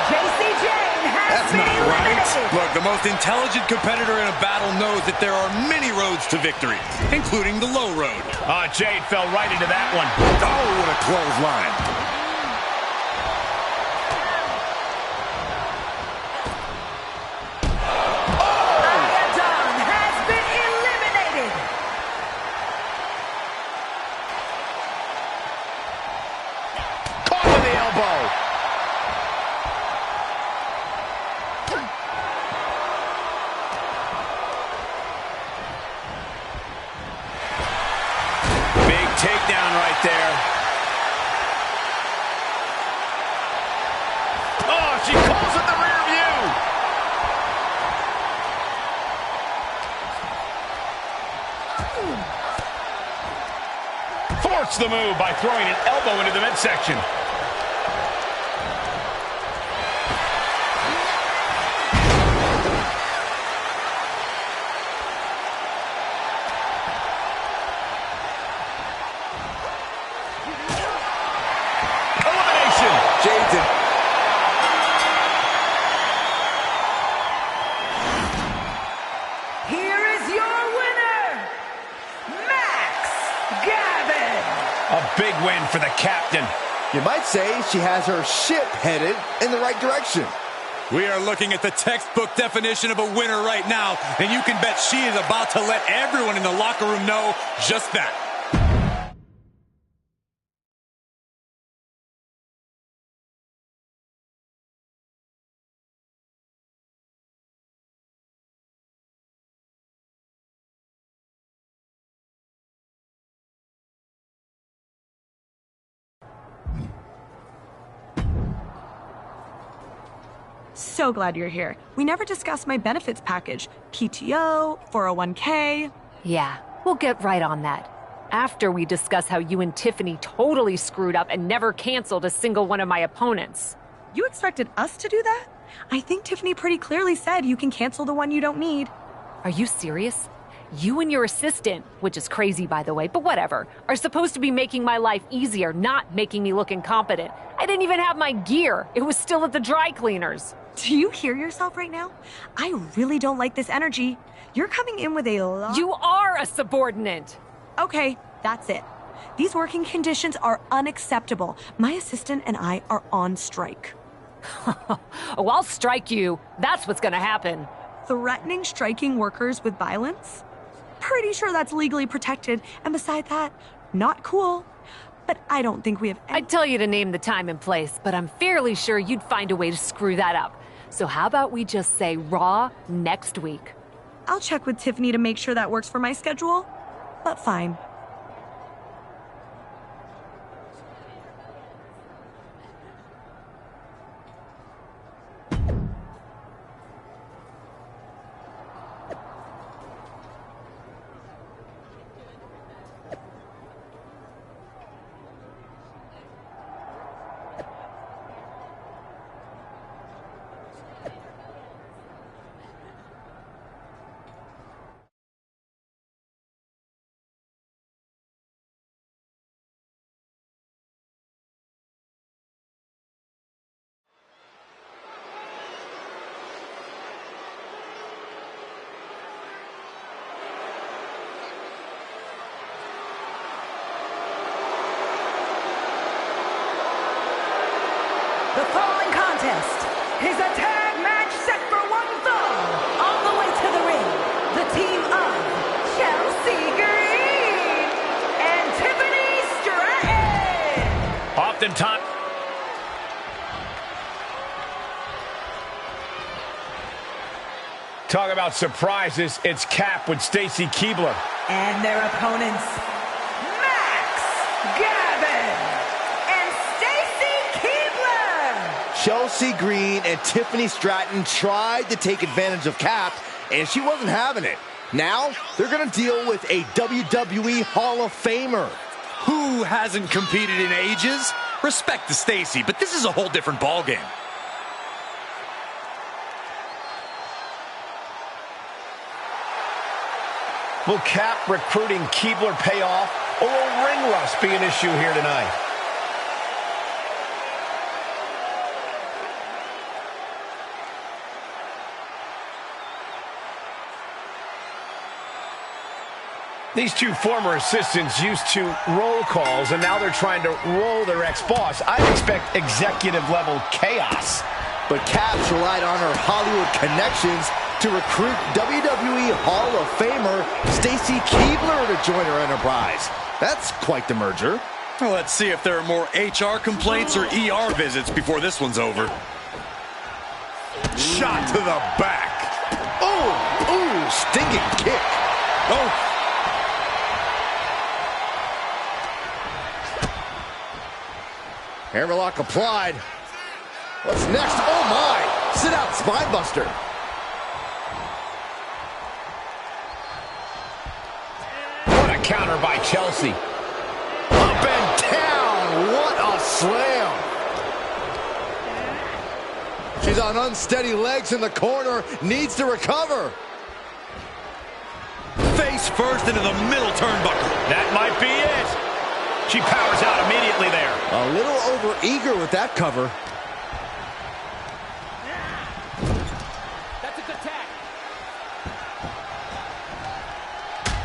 JC Jane has been eliminated. Look, the most intelligent competitor in a battle knows that there are many roads to victory, including the low road. Jade fell right into that one. Oh, what a clothesline. Dawn has been eliminated. Caught with the elbow. Big takedown right there. Oh, she calls it the rear view. Forced the move by throwing an elbow into the midsection. Elimination. Jaden. Here is your winner, Max Gavin. A big win for the captain. You might say she has her ship headed in the right direction. We are looking at the textbook definition of a winner right now, and you can bet she is about to let everyone in the locker room know just that. So glad you're here. We never discussed my benefits package. PTO, 401k. Yeah, we'll get right on that. After we discuss how you and Tiffany totally screwed up and never canceled a single one of my opponents. You expected us to do that? I think Tiffany pretty clearly said you can cancel the one you don't need. Are you serious? You and your assistant, which is crazy by the way, but whatever, are supposed to be making my life easier, not making me look incompetent. I didn't even have my gear. It was still at the dry cleaners. Do you hear yourself right now? I really don't like this energy. You're coming in with a lot... You are a subordinate! Okay, that's it. These working conditions are unacceptable. My assistant and I are on strike. Oh, I'll strike you. That's what's gonna happen. Threatening striking workers with violence? Pretty sure that's legally protected, and beside that, not cool. But I don't think we have I'd tell you to name the time and place, but I'm fairly sure you'd find a way to screw that up. So how about we just say Raw next week? I'll check with Tiffany to make sure that works for my schedule, but fine. The following contest is a tag match set for one fall. On the way to the ring, the team of Chelsea Green and Tiffany Stratton. Oftentimes, talk about surprises, it's Cap with Stacy Keibler. And their opponents, Max Gavin and Stacy Keibler. Chelsea Green and Tiffany Stratton tried to take advantage of Cap, and she wasn't having it. Now, they're going to deal with a WWE Hall of Famer. Who hasn't competed in ages? Respect to Stacy, but this is a whole different ballgame. Will Cap recruiting Keibler pay off, or will ring rust be an issue here tonight? These two former assistants used to roll calls, and now they're trying to roll their ex-boss. I'd expect executive-level chaos. But Caps relied on her Hollywood connections to recruit WWE Hall of Famer Stacy Keibler to join her enterprise. That's quite the merger. Well, let's see if there are more HR complaints or ER visits before this one's over. Shot to the back. Ooh, stinging kick. Oh. Hammerlock applied. What's next? Oh my! Sit out, spinebuster. What a counter by Chelsea. Up and down. What a slam. She's on unsteady legs in the corner. Needs to recover. Face first into the middle turnbuckle. That might be it. She powers out immediately there. A little over-eager with that cover. That's a good tag.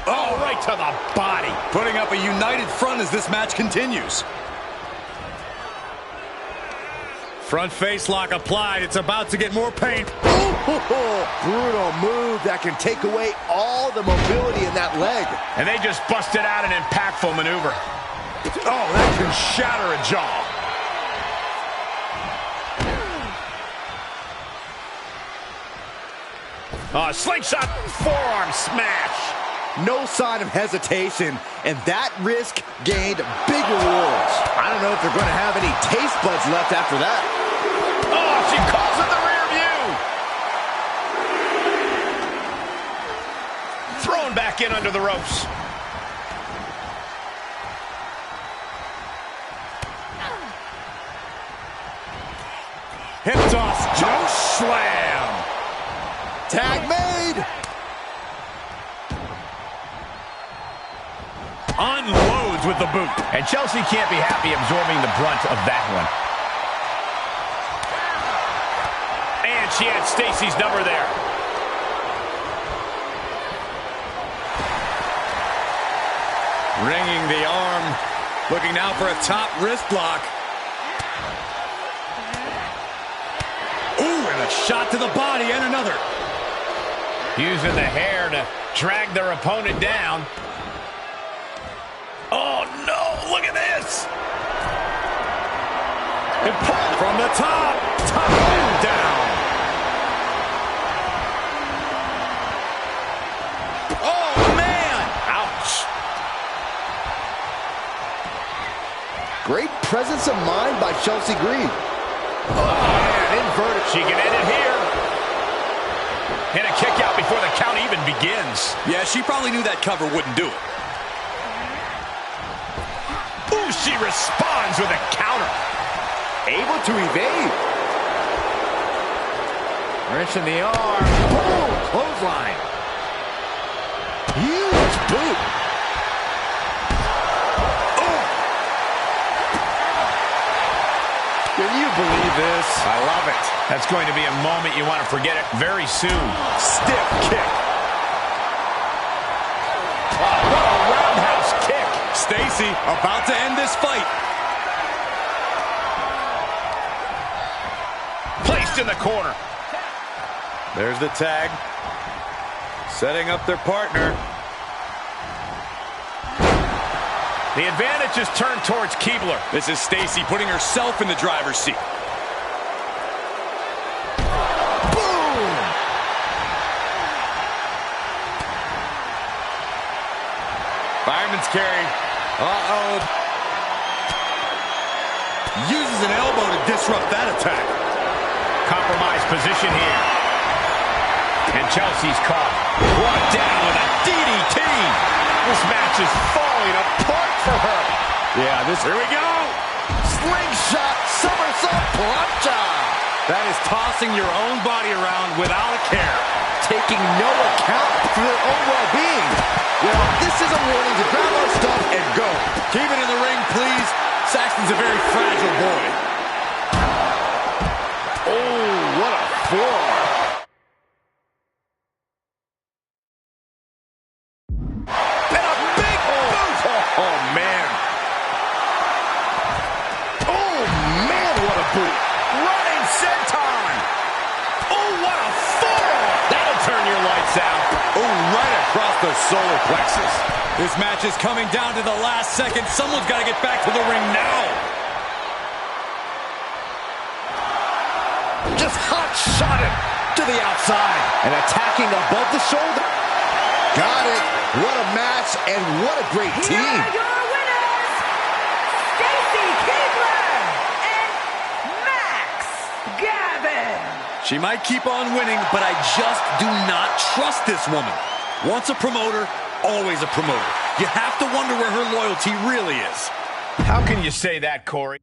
Oh, right to the body. Putting up a united front as this match continues. Front face lock applied. It's about to get more pain. Brutal move that can take away all the mobility in that leg. And they just busted out an impactful maneuver. Oh, that can shatter a jaw. Slingshot forearm smash. No sign of hesitation, and that risk gained big rewards. I don't know if they're going to have any taste buds left after that. Oh, she calls in the rear view. Thrown back in under the ropes. Hip toss, Joe slam. Tag made. Unloads with the boot. And Chelsea can't be happy absorbing the brunt of that one. And she had Stacy's number there. Ringing the arm. Looking now for a top wrist lock. Ooh, and a shot to the body and another. Using the hair to drag their opponent down. Oh, no. Look at this. And pulled from the top. Top and down. Oh, man. Ouch. Great presence of mind by Chelsea Green. Oh, man. Inverted. She can end it here. And a kick out before the count even begins. Yeah, she probably knew that cover wouldn't do it. Ooh, she responds with a counter. Able to evade. Wrench in the arm. Boom! Clothesline. Huge boot. Oh! Can you believe this? I love it. That's going to be a moment you want to forget it very soon. Stiff kick. What a roundhouse kick. Stacy about to end this fight. Placed in the corner. There's the tag. Setting up their partner. The advantage is turned towards Keebler. This is Stacy putting herself in the driver's seat. Boom! Fireman's carry. Uh-oh. Uses an elbow to disrupt that attack. Compromised position here. And Chelsea's caught. Brought down with a DDT. This match is falling apart for her. Yeah, here we go. Slingshot somersault plancha. That is tossing your own body around without a care. Taking no account for their own well-being. Well, this is a warning to grab our stuff and go. Keep it in the ring, please. Saxton's a very fragile boy. Oh, what a forearm. And a big boot. Oh, man. Oh, man, what a boot. Running senton. Oh, what a forearm. That'll turn your lights out. Oh, right across the solar plexus. This match is coming down to the last second. Someone's got to get back to the ring now. Just hot shot him to the outside. And attacking above the shoulder. Got it. What a match and what a great team. Here are your winners, Stacy Keebler and Max Gavin. She might keep on winning, but I just do not trust this woman. Once a promoter, always a promoter. You have to wonder where her loyalty really is. How can you say that, Corey?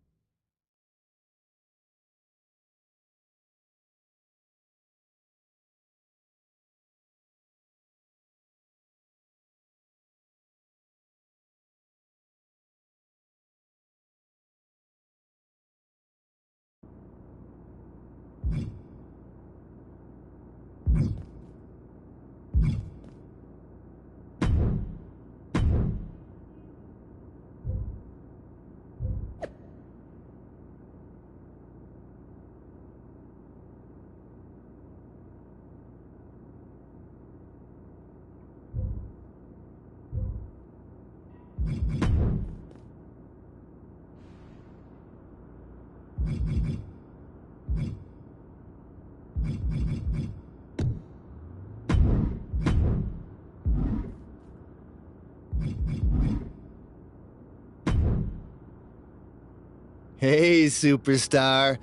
Hey, superstar.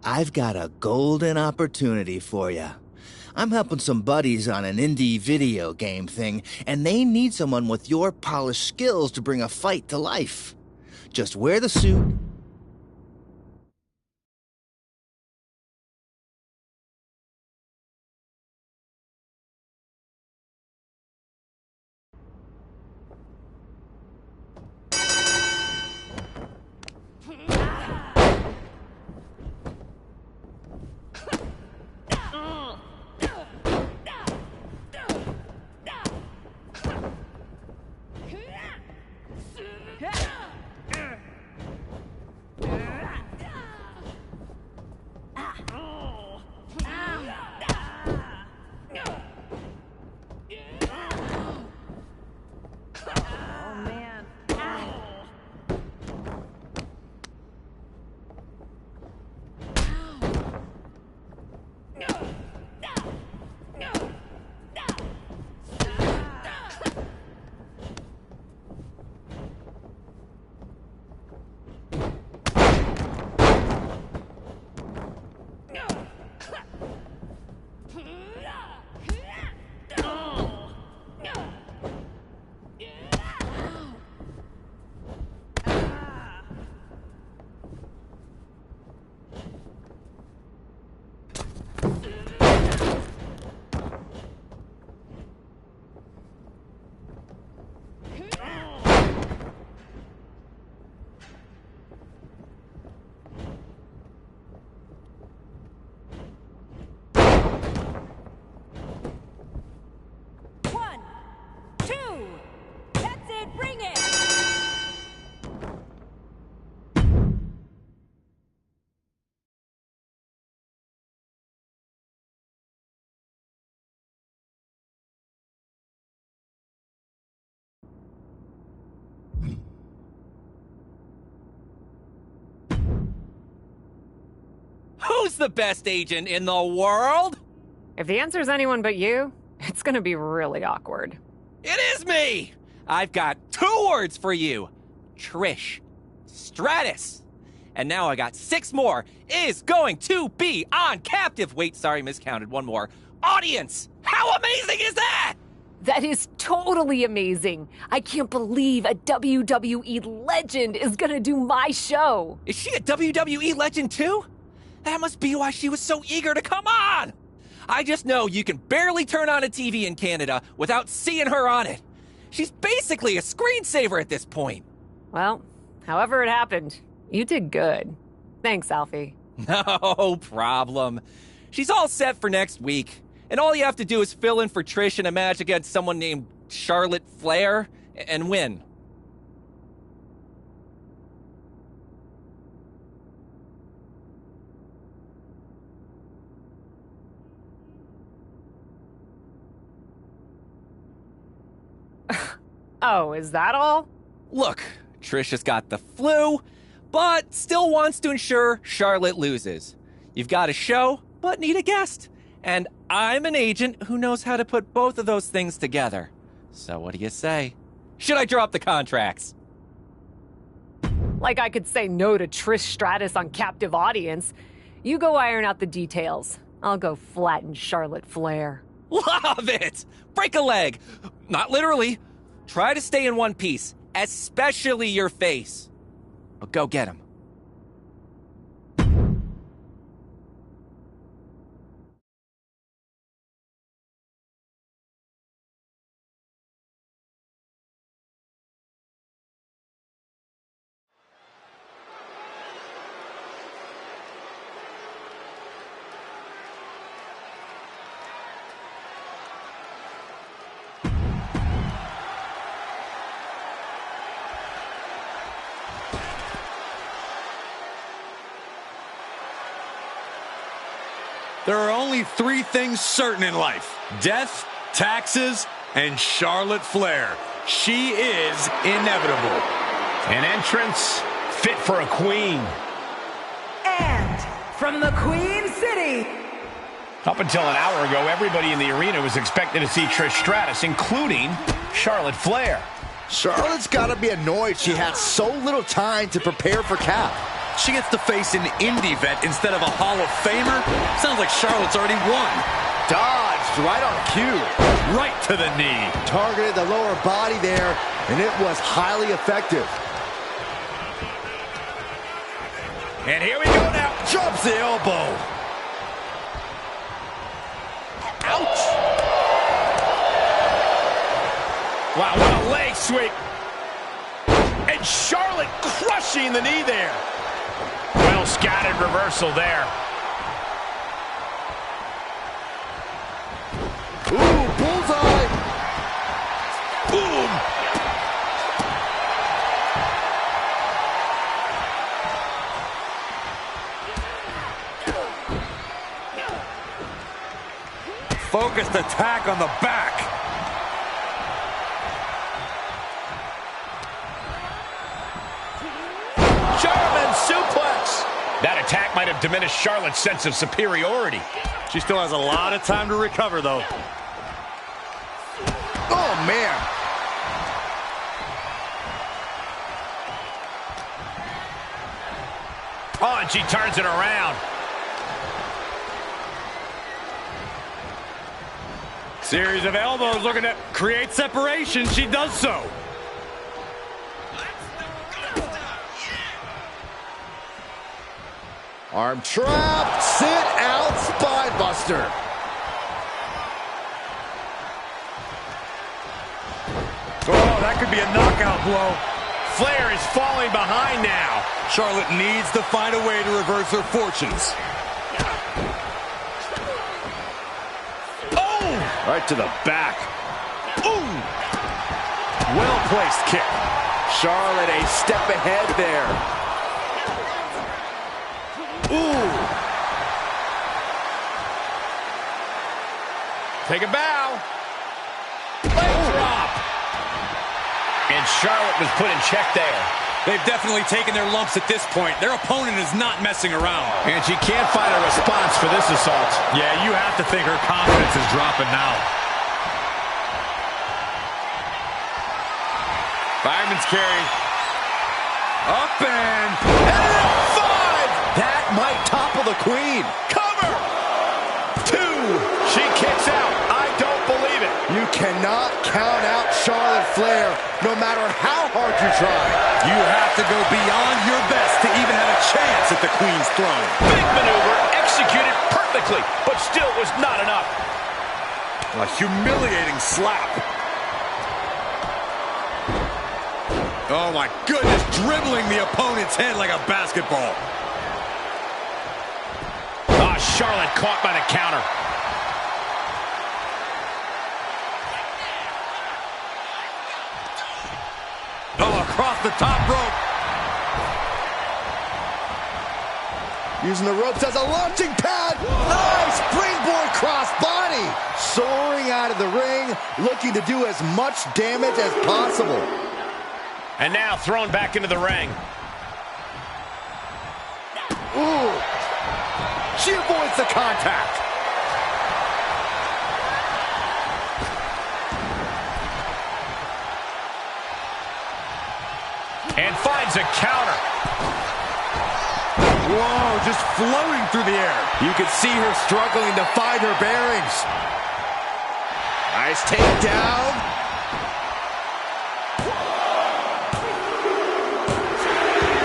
I've got a golden opportunity for you. I'm helping some buddies on an indie video game thing, and they need someone with your polished skills to bring a fight to life. Just wear the suit. Who's the best agent in the world? If the answer's anyone but you, it's gonna be really awkward. It is me! I've got 2 words for you. Trish Stratus. And now I got 6 more. Is going to be on captive. Wait, sorry, miscounted. 1 more. Audience. How amazing is that? That is totally amazing. I can't believe a WWE legend is gonna do my show. Is she a WWE legend too? That must be why she was so eager to come on. I just know you can barely turn on a TV in Canada without seeing her on it. She's basically a screensaver at this point. Well, however it happened, you did good. Thanks, Alfie. No problem. She's all set for next week. And all you have to do is fill in for Trish in a match against someone named Charlotte Flair and win. Oh, is that all? Look, Trish has got the flu, but still wants to ensure Charlotte loses. You've got a show, but need a guest. And I'm an agent who knows how to put both of those things together. So what do you say? Should I drop the contracts? Like I could say no to Trish Stratus on captive audience. You go iron out the details. I'll go flatten Charlotte Flair. Love it! Break a leg. Not literally. Try to stay in one piece, especially your face. But go get him. There are only 3 things certain in life: death, taxes, and Charlotte Flair. She is inevitable. An entrance fit for a queen. And from the Queen City, Up until an hour ago, everybody in the arena was expecting to see Trish Stratus, including Charlotte Flair. Charlotte's got to be annoyed she had so little time to prepare for Cap. She gets to face an indie vet instead of a Hall of Famer? Sounds like Charlotte's already won. Dodged right on cue. Right to the knee. Targeted the lower body there, and it was highly effective. And here we go now. Drops the elbow. Ouch. Wow, what a leg sweep. And Charlotte crushing the knee there. Well scattered reversal there. Ooh, bullseye. Boom. Focused attack on the back. German suplex. That attack might have diminished Charlotte's sense of superiority. She still has a lot of time to recover, though. Oh, man. Oh, and she turns it around. Series of elbows looking to create separation. She does so. Arm trap, sit out, spine buster. Oh, that could be a knockout blow. Flair is falling behind now. Charlotte needs to find a way to reverse her fortunes. Oh! Right to the back. Ooh! Well-placed kick. Charlotte a step ahead there. Ooh! Take a bow. Leg drop. And Charlotte was put in check there. They've definitely taken their lumps at this point. Their opponent is not messing around. And she can't find a response for this assault. Yeah, you have to think her confidence is dropping now. Fireman's carry. Up and F5! That might topple the queen. Cover! 2. She kicks out. I don't believe it. You cannot count out Charlotte Flair, no matter how hard you try. You have to go beyond your best to even have a chance at the queen's throne. Big maneuver, executed perfectly, but still was not enough. A humiliating slap. Oh my goodness, dribbling the opponent's head like a basketball. Ah, Charlotte caught by the counter. Oh, across the top rope. Using the ropes as a launching pad. Nice springboard cross body. Soaring out of the ring, looking to do as much damage as possible. And now thrown back into the ring. Ooh. She avoids the contact. And finds a counter. Whoa, just floating through the air. You can see her struggling to find her bearings. Nice takedown.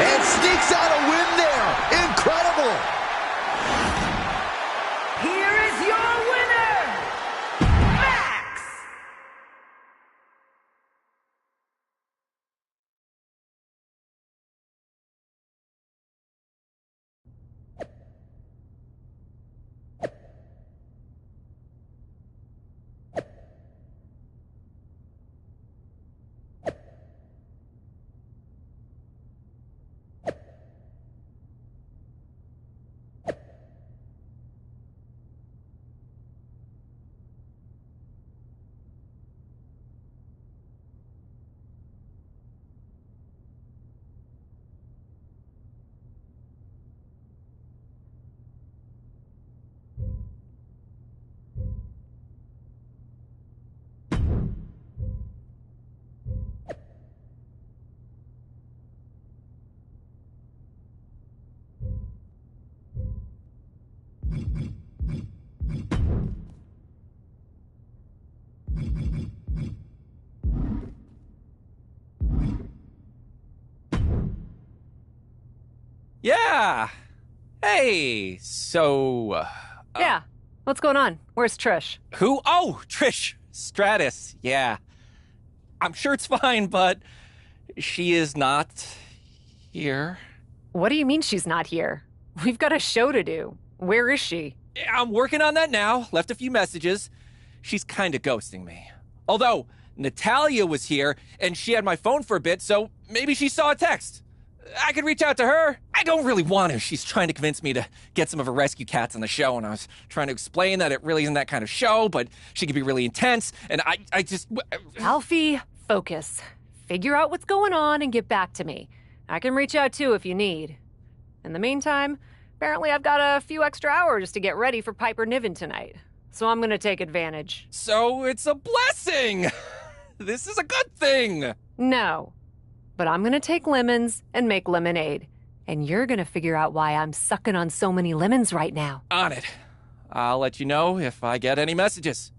And sneaks out a win there. Incredible. Here is your winner, Max. Yeah. Hey, so... Yeah. What's going on? Where's Trish? Who? Oh, Trish Stratus. Yeah. I'm sure it's fine, but she is not here. What do you mean she's not here? We've got a show to do. Where is she? Yeah, I'm working on that now. Left a few messages. She's kind of ghosting me. Although, Natalia was here, and she had my phone for a bit, so maybe she saw a text. I could reach out to her. I don't really want to. She's trying to convince me to get some of her rescue cats on the show, and I was trying to explain that it really isn't that kind of show, but she could be really intense, and I just... Alfie, focus. Figure out what's going on and get back to me. I can reach out too if you need. In the meantime, apparently I've got a few extra hours to get ready for Piper Niven tonight, so I'm gonna take advantage. So it's a blessing! This is a good thing! No. But I'm gonna take lemons and make lemonade. And you're gonna figure out why I'm sucking on so many lemons right now. On it. I'll let you know if I get any messages.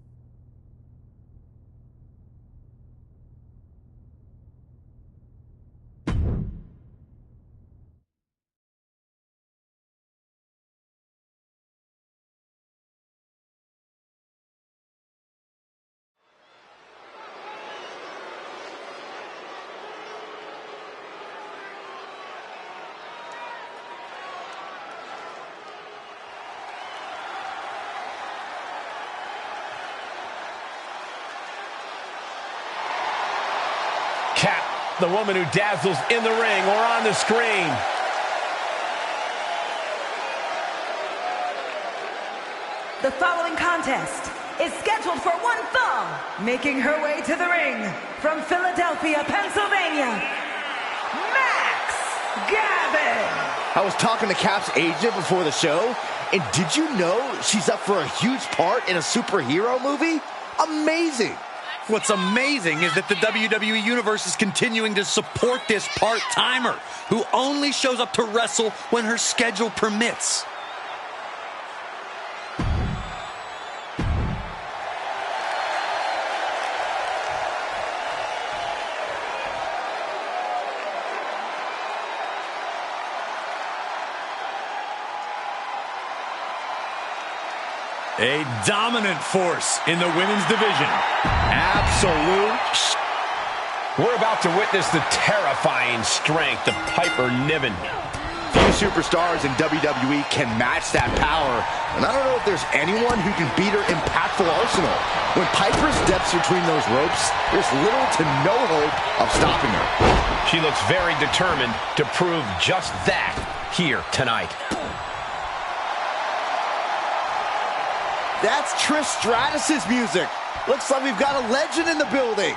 Kat, the woman who dazzles in the ring or on the screen. The following contest is scheduled for one fall. Making her way to the ring from Philadelphia, Pennsylvania, Max Gavin. I was talking to Cap's agent before the show, and did you know she's up for a huge part in a superhero movie? Amazing. What's amazing is that the WWE Universe is continuing to support this part-timer who only shows up to wrestle when her schedule permits. A dominant force in the women's division. Absolute. We're about to witness the terrifying strength of Piper Niven. Few superstars in WWE can match that power, and I don't know if there's anyone who can beat her impactful arsenal. When Piper steps between those ropes, there's little to no hope of stopping her. She looks very determined to prove just that here tonight. That's Trish Stratus's music. Looks like we've got a legend in the building.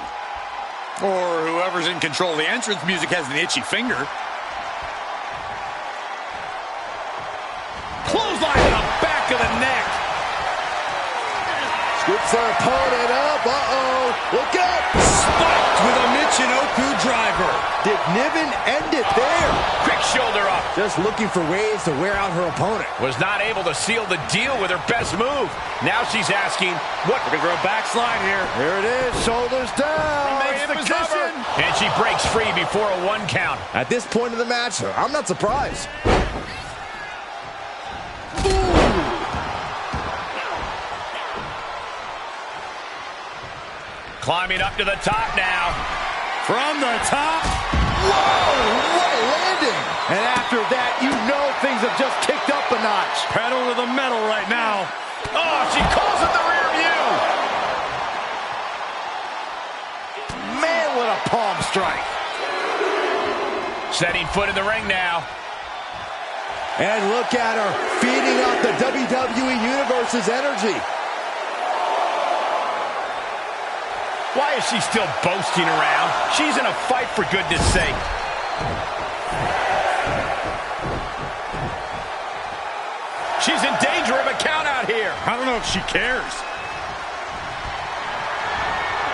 Or whoever's in control of the entrance music has an itchy finger. Clothesline to the back of the neck. Scoops her opponent up. Uh-oh. Look out. Spiked with a Michinoku driver. Did Niven end it there? Quick shoulder up. Just looking for ways to wear out her opponent. Was not able to seal the deal with her best move. Now she's asking, what? We're going to throw a backslide here. Here it is. Shoulders down. Remains the cover. And she breaks free before a 1 count. At this point in the match, I'm not surprised. Climbing up to the top now. From the top. Whoa, what a landing. And after that, you know things have just kicked up a notch. Pedal to the metal right now. Oh, she calls it the rear view. Man, what a palm strike. Setting foot in the ring now. And look at her, feeding off the WWE Universe's energy. Why is she still boasting around? She's in a fight, for goodness sake. She's in danger of a count out here. I don't know if she cares.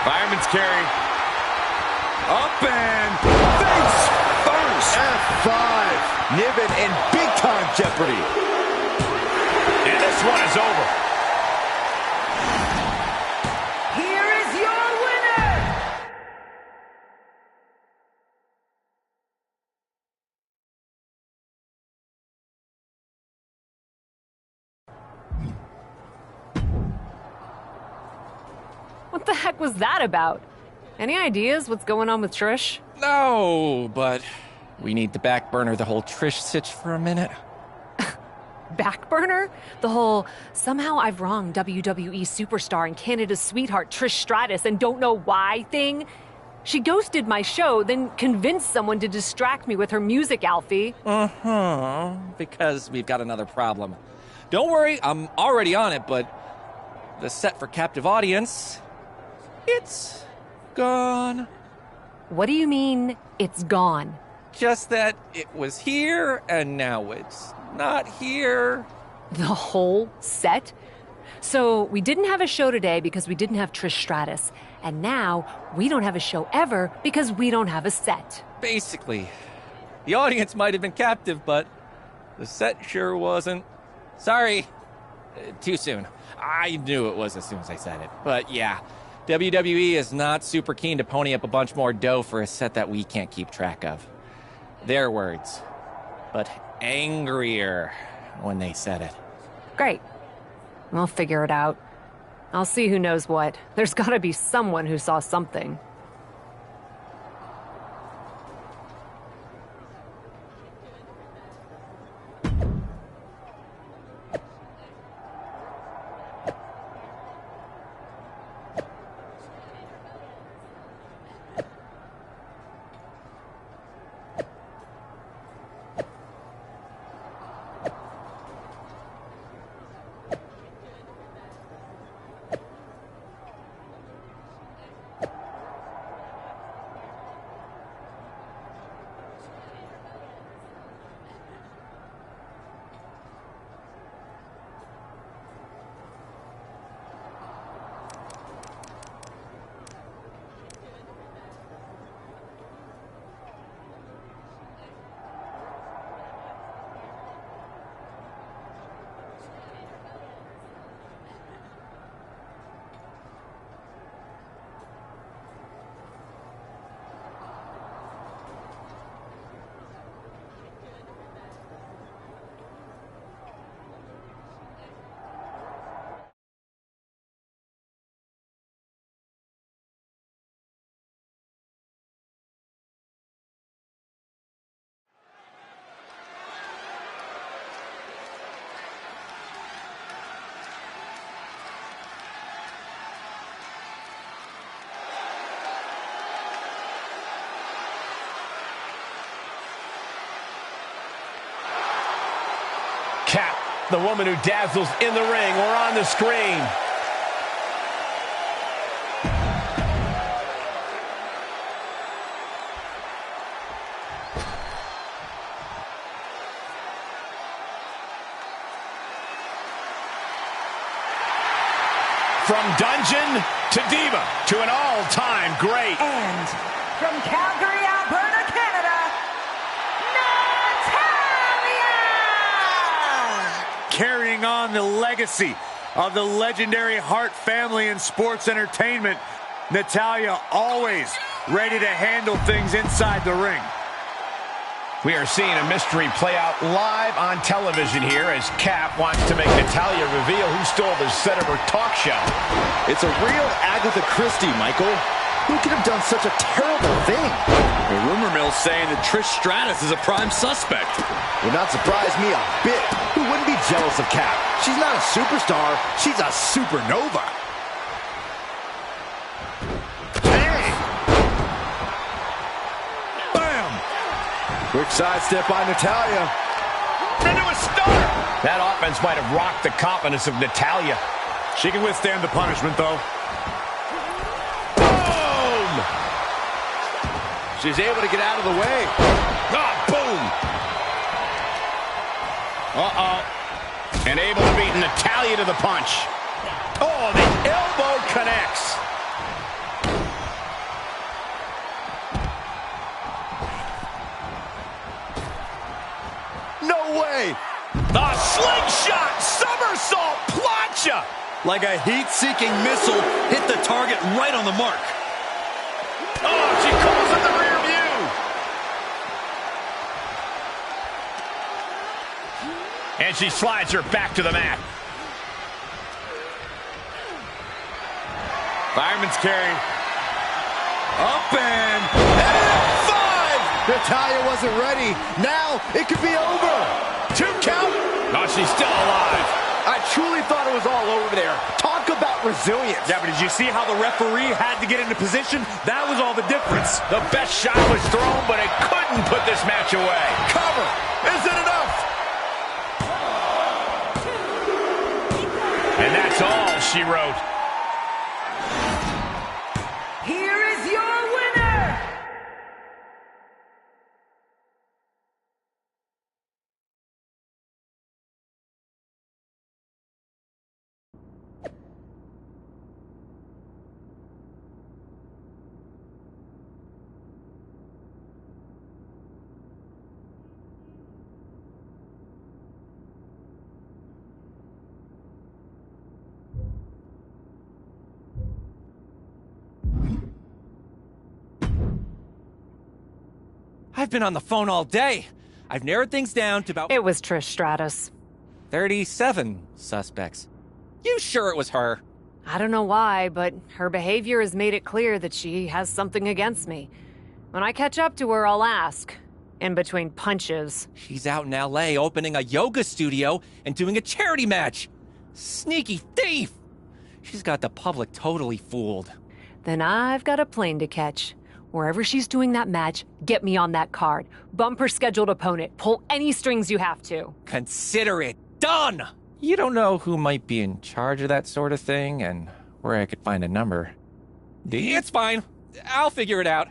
Fireman's carry. Up and face first. F5. Niven in big-time jeopardy. And this one is over. What the heck was that about? Any ideas what's going on with Trish? No, but we need to back burner the whole Trish sitch for a minute. Back burner? The whole, somehow I've wronged WWE superstar and Canada's sweetheart Trish Stratus and don't know why thing? She ghosted my show, then convinced someone to distract me with her music, Alfie. Uh-huh, because we've got another problem. Don't worry, I'm already on it, but the set for captive audience, it's gone. What do you mean, it's gone? Just that it was here, and now it's not here. The whole set? So we didn't have a show today because we didn't have Trish Stratus. And now we don't have a show ever because we don't have a set. Basically. The audience might have been captive, but the set sure wasn't. Sorry. Too soon. I knew it was as soon as I said it. But yeah, WWE is not super keen to pony up a bunch more dough for a set that we can't keep track of. Their words. But angrier when they said it. Great. We'll figure it out. I'll see who knows what. There's gotta be someone who saw something. Kat, the woman who dazzles in the ring or on the screen. From dungeon to diva to an all-time great. And from Calgary, Alberta, Canada, Carrying on the legacy of the legendary Hart family in sports entertainment, Natalya always ready to handle things inside the ring. We are seeing a mystery play out live on television here as Cap wants to make Natalya reveal who stole the set of her talk show. It's a real Agatha Christie, Michael. Who could have done such a terrible thing? The rumor mill's saying that Trish Stratus is a prime suspect. Would not surprise me a bit. Who wouldn't be jealous of Kat? She's not a superstar. She's a supernova. Hey! Bam! Quick sidestep by Natalya. Into a star! That offense might have rocked the confidence of Natalya. She can withstand the punishment, though. She's able to get out of the way. Ah, boom! Uh-oh. And able to beat Natalya to the punch. Oh, the elbow connects. No way! A slingshot somersault plancha. Like a heat-seeking missile, hit the target right on the mark. Oh, she calls in the rear view. And she slides her back to the mat. Fireman's carry. Up and 5! Natalya wasn't ready. Now it could be over. 2 count. Oh, she's still alive. I truly thought it was all over there. Talk about resilience. Yeah, but did you see how the referee had to get into position? That was all the difference. The best shot was thrown, but it couldn't put this match away. Cover. Is it enough? And that's all she wrote. Here is your winner! I've been on the phone all day. I've narrowed things down to about... It was Trish Stratus. 37 suspects. You sure it was her? I don't know why, but her behavior has made it clear that she has something against me. When I catch up to her, I'll ask. In between punches. She's out in L.A. opening a yoga studio and doing a charity match. Sneaky thief! She's got the public totally fooled. Then I've got a plane to catch. Wherever she's doing that match, get me on that card. Bump her scheduled opponent. Pull any strings you have to. Consider it done! You don't know who might be in charge of that sort of thing and where I could find a number. It's fine. I'll figure it out.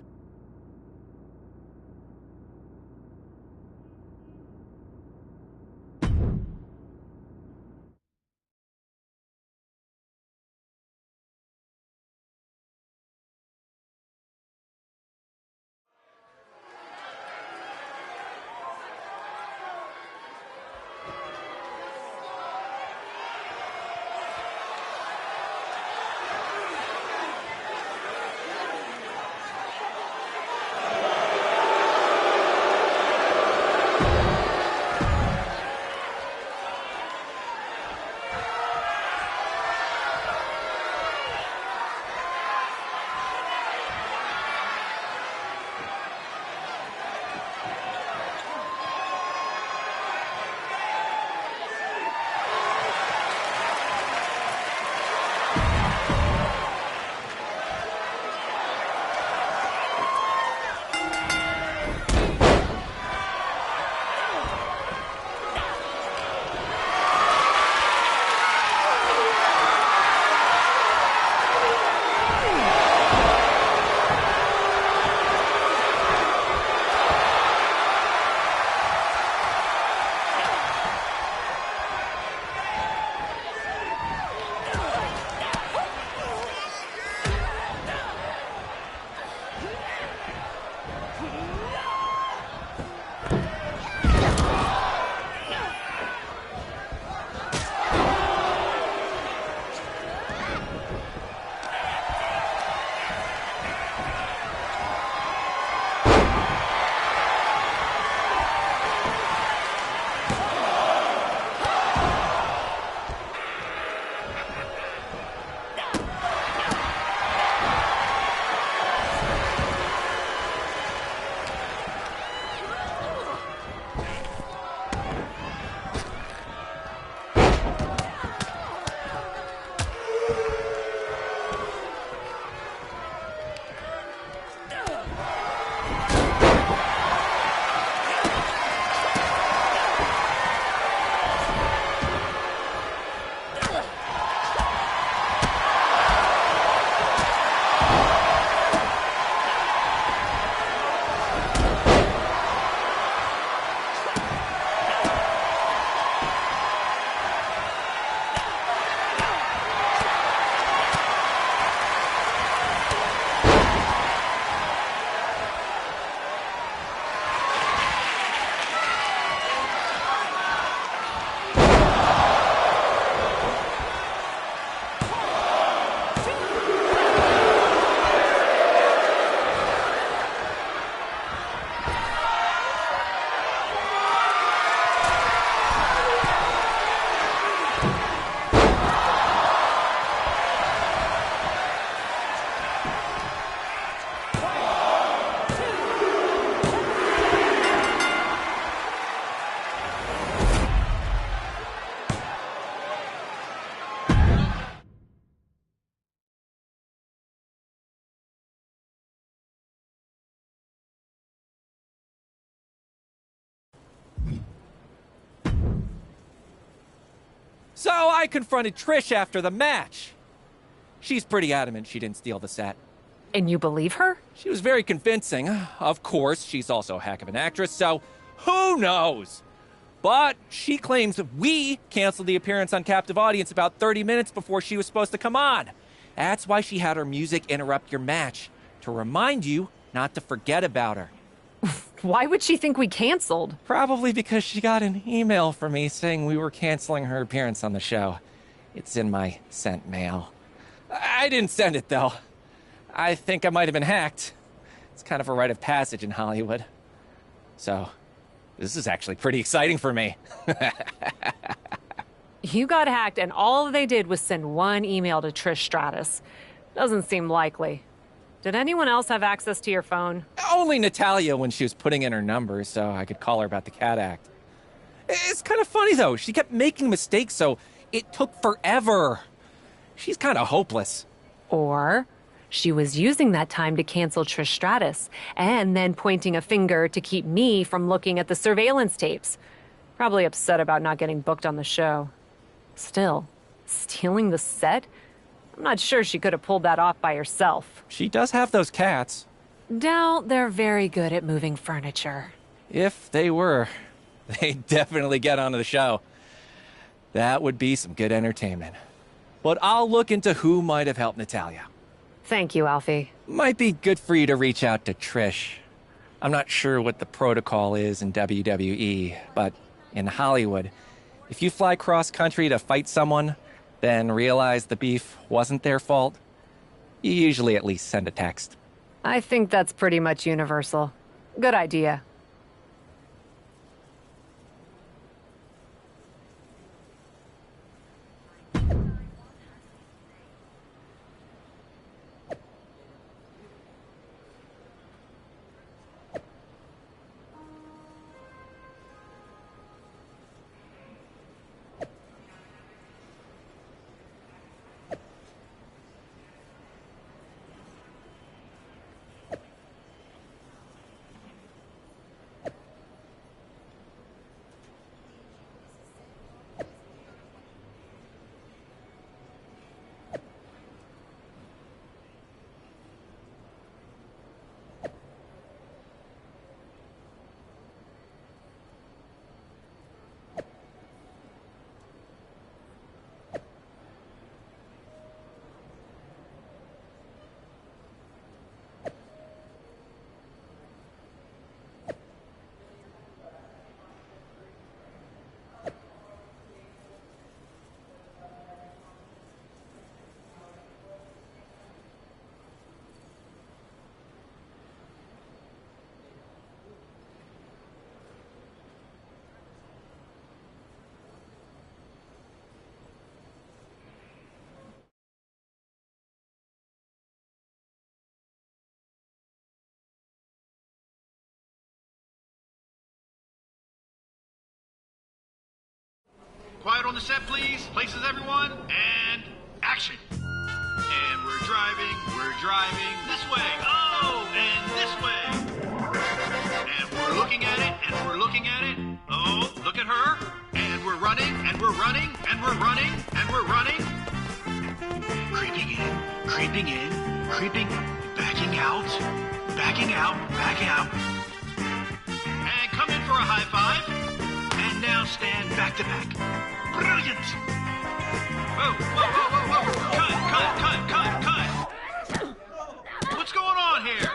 So I confronted Trish after the match. She's pretty adamant she didn't steal the set. And you believe her? She was very convincing. Of course, she's also a heck of an actress, so who knows? But she claims we canceled the appearance on Captive Audience about 30 minutes before she was supposed to come on. That's why she had her music interrupt your match, to remind you not to forget about her. Why would she think we canceled? Probably because she got an email from me saying we were canceling her appearance on the show. It's in my sent mail. I didn't send it, though. I think I might have been hacked. It's kind of a rite of passage in Hollywood. So, this is actually pretty exciting for me. You got hacked and all they did was send one email to Trish Stratus. Doesn't seem likely. Did anyone else have access to your phone? Only Natalia when she was putting in her number so I could call her about the Cat Act. It's kind of funny, though. She kept making mistakes, so it took forever. She's kind of hopeless. Or she was using that time to cancel Trish Stratus and then pointing a finger to keep me from looking at the surveillance tapes. Probably upset about not getting booked on the show. Still, stealing the set? I'm not sure she could have pulled that off by herself. She does have those cats. Doubt they're very good at moving furniture. If they were, they'd definitely get onto the show. That would be some good entertainment. But I'll look into who might have helped Natalia. Thank you, Alfie. Might be good for you to reach out to Trish. I'm not sure what the protocol is in WWE, but in Hollywood, if you fly cross-country to fight someone, then realize the beef wasn't their fault, you usually at least send a text. I think that's pretty much universal. Good idea. Quiet on the set, please. Places everyone, and action. And we're driving this way. Oh, and this way. And we're looking at it, and we're looking at it. Oh, look at her. And we're running, and we're running, and we're running, and we're running. Creeping in, creeping in, creeping, backing out, backing out, backing out. And come in for a high five. And now stand back to back. Brilliant! Whoa, whoa, whoa, whoa, whoa! Cut, cut, cut, cut, cut! What's going on here?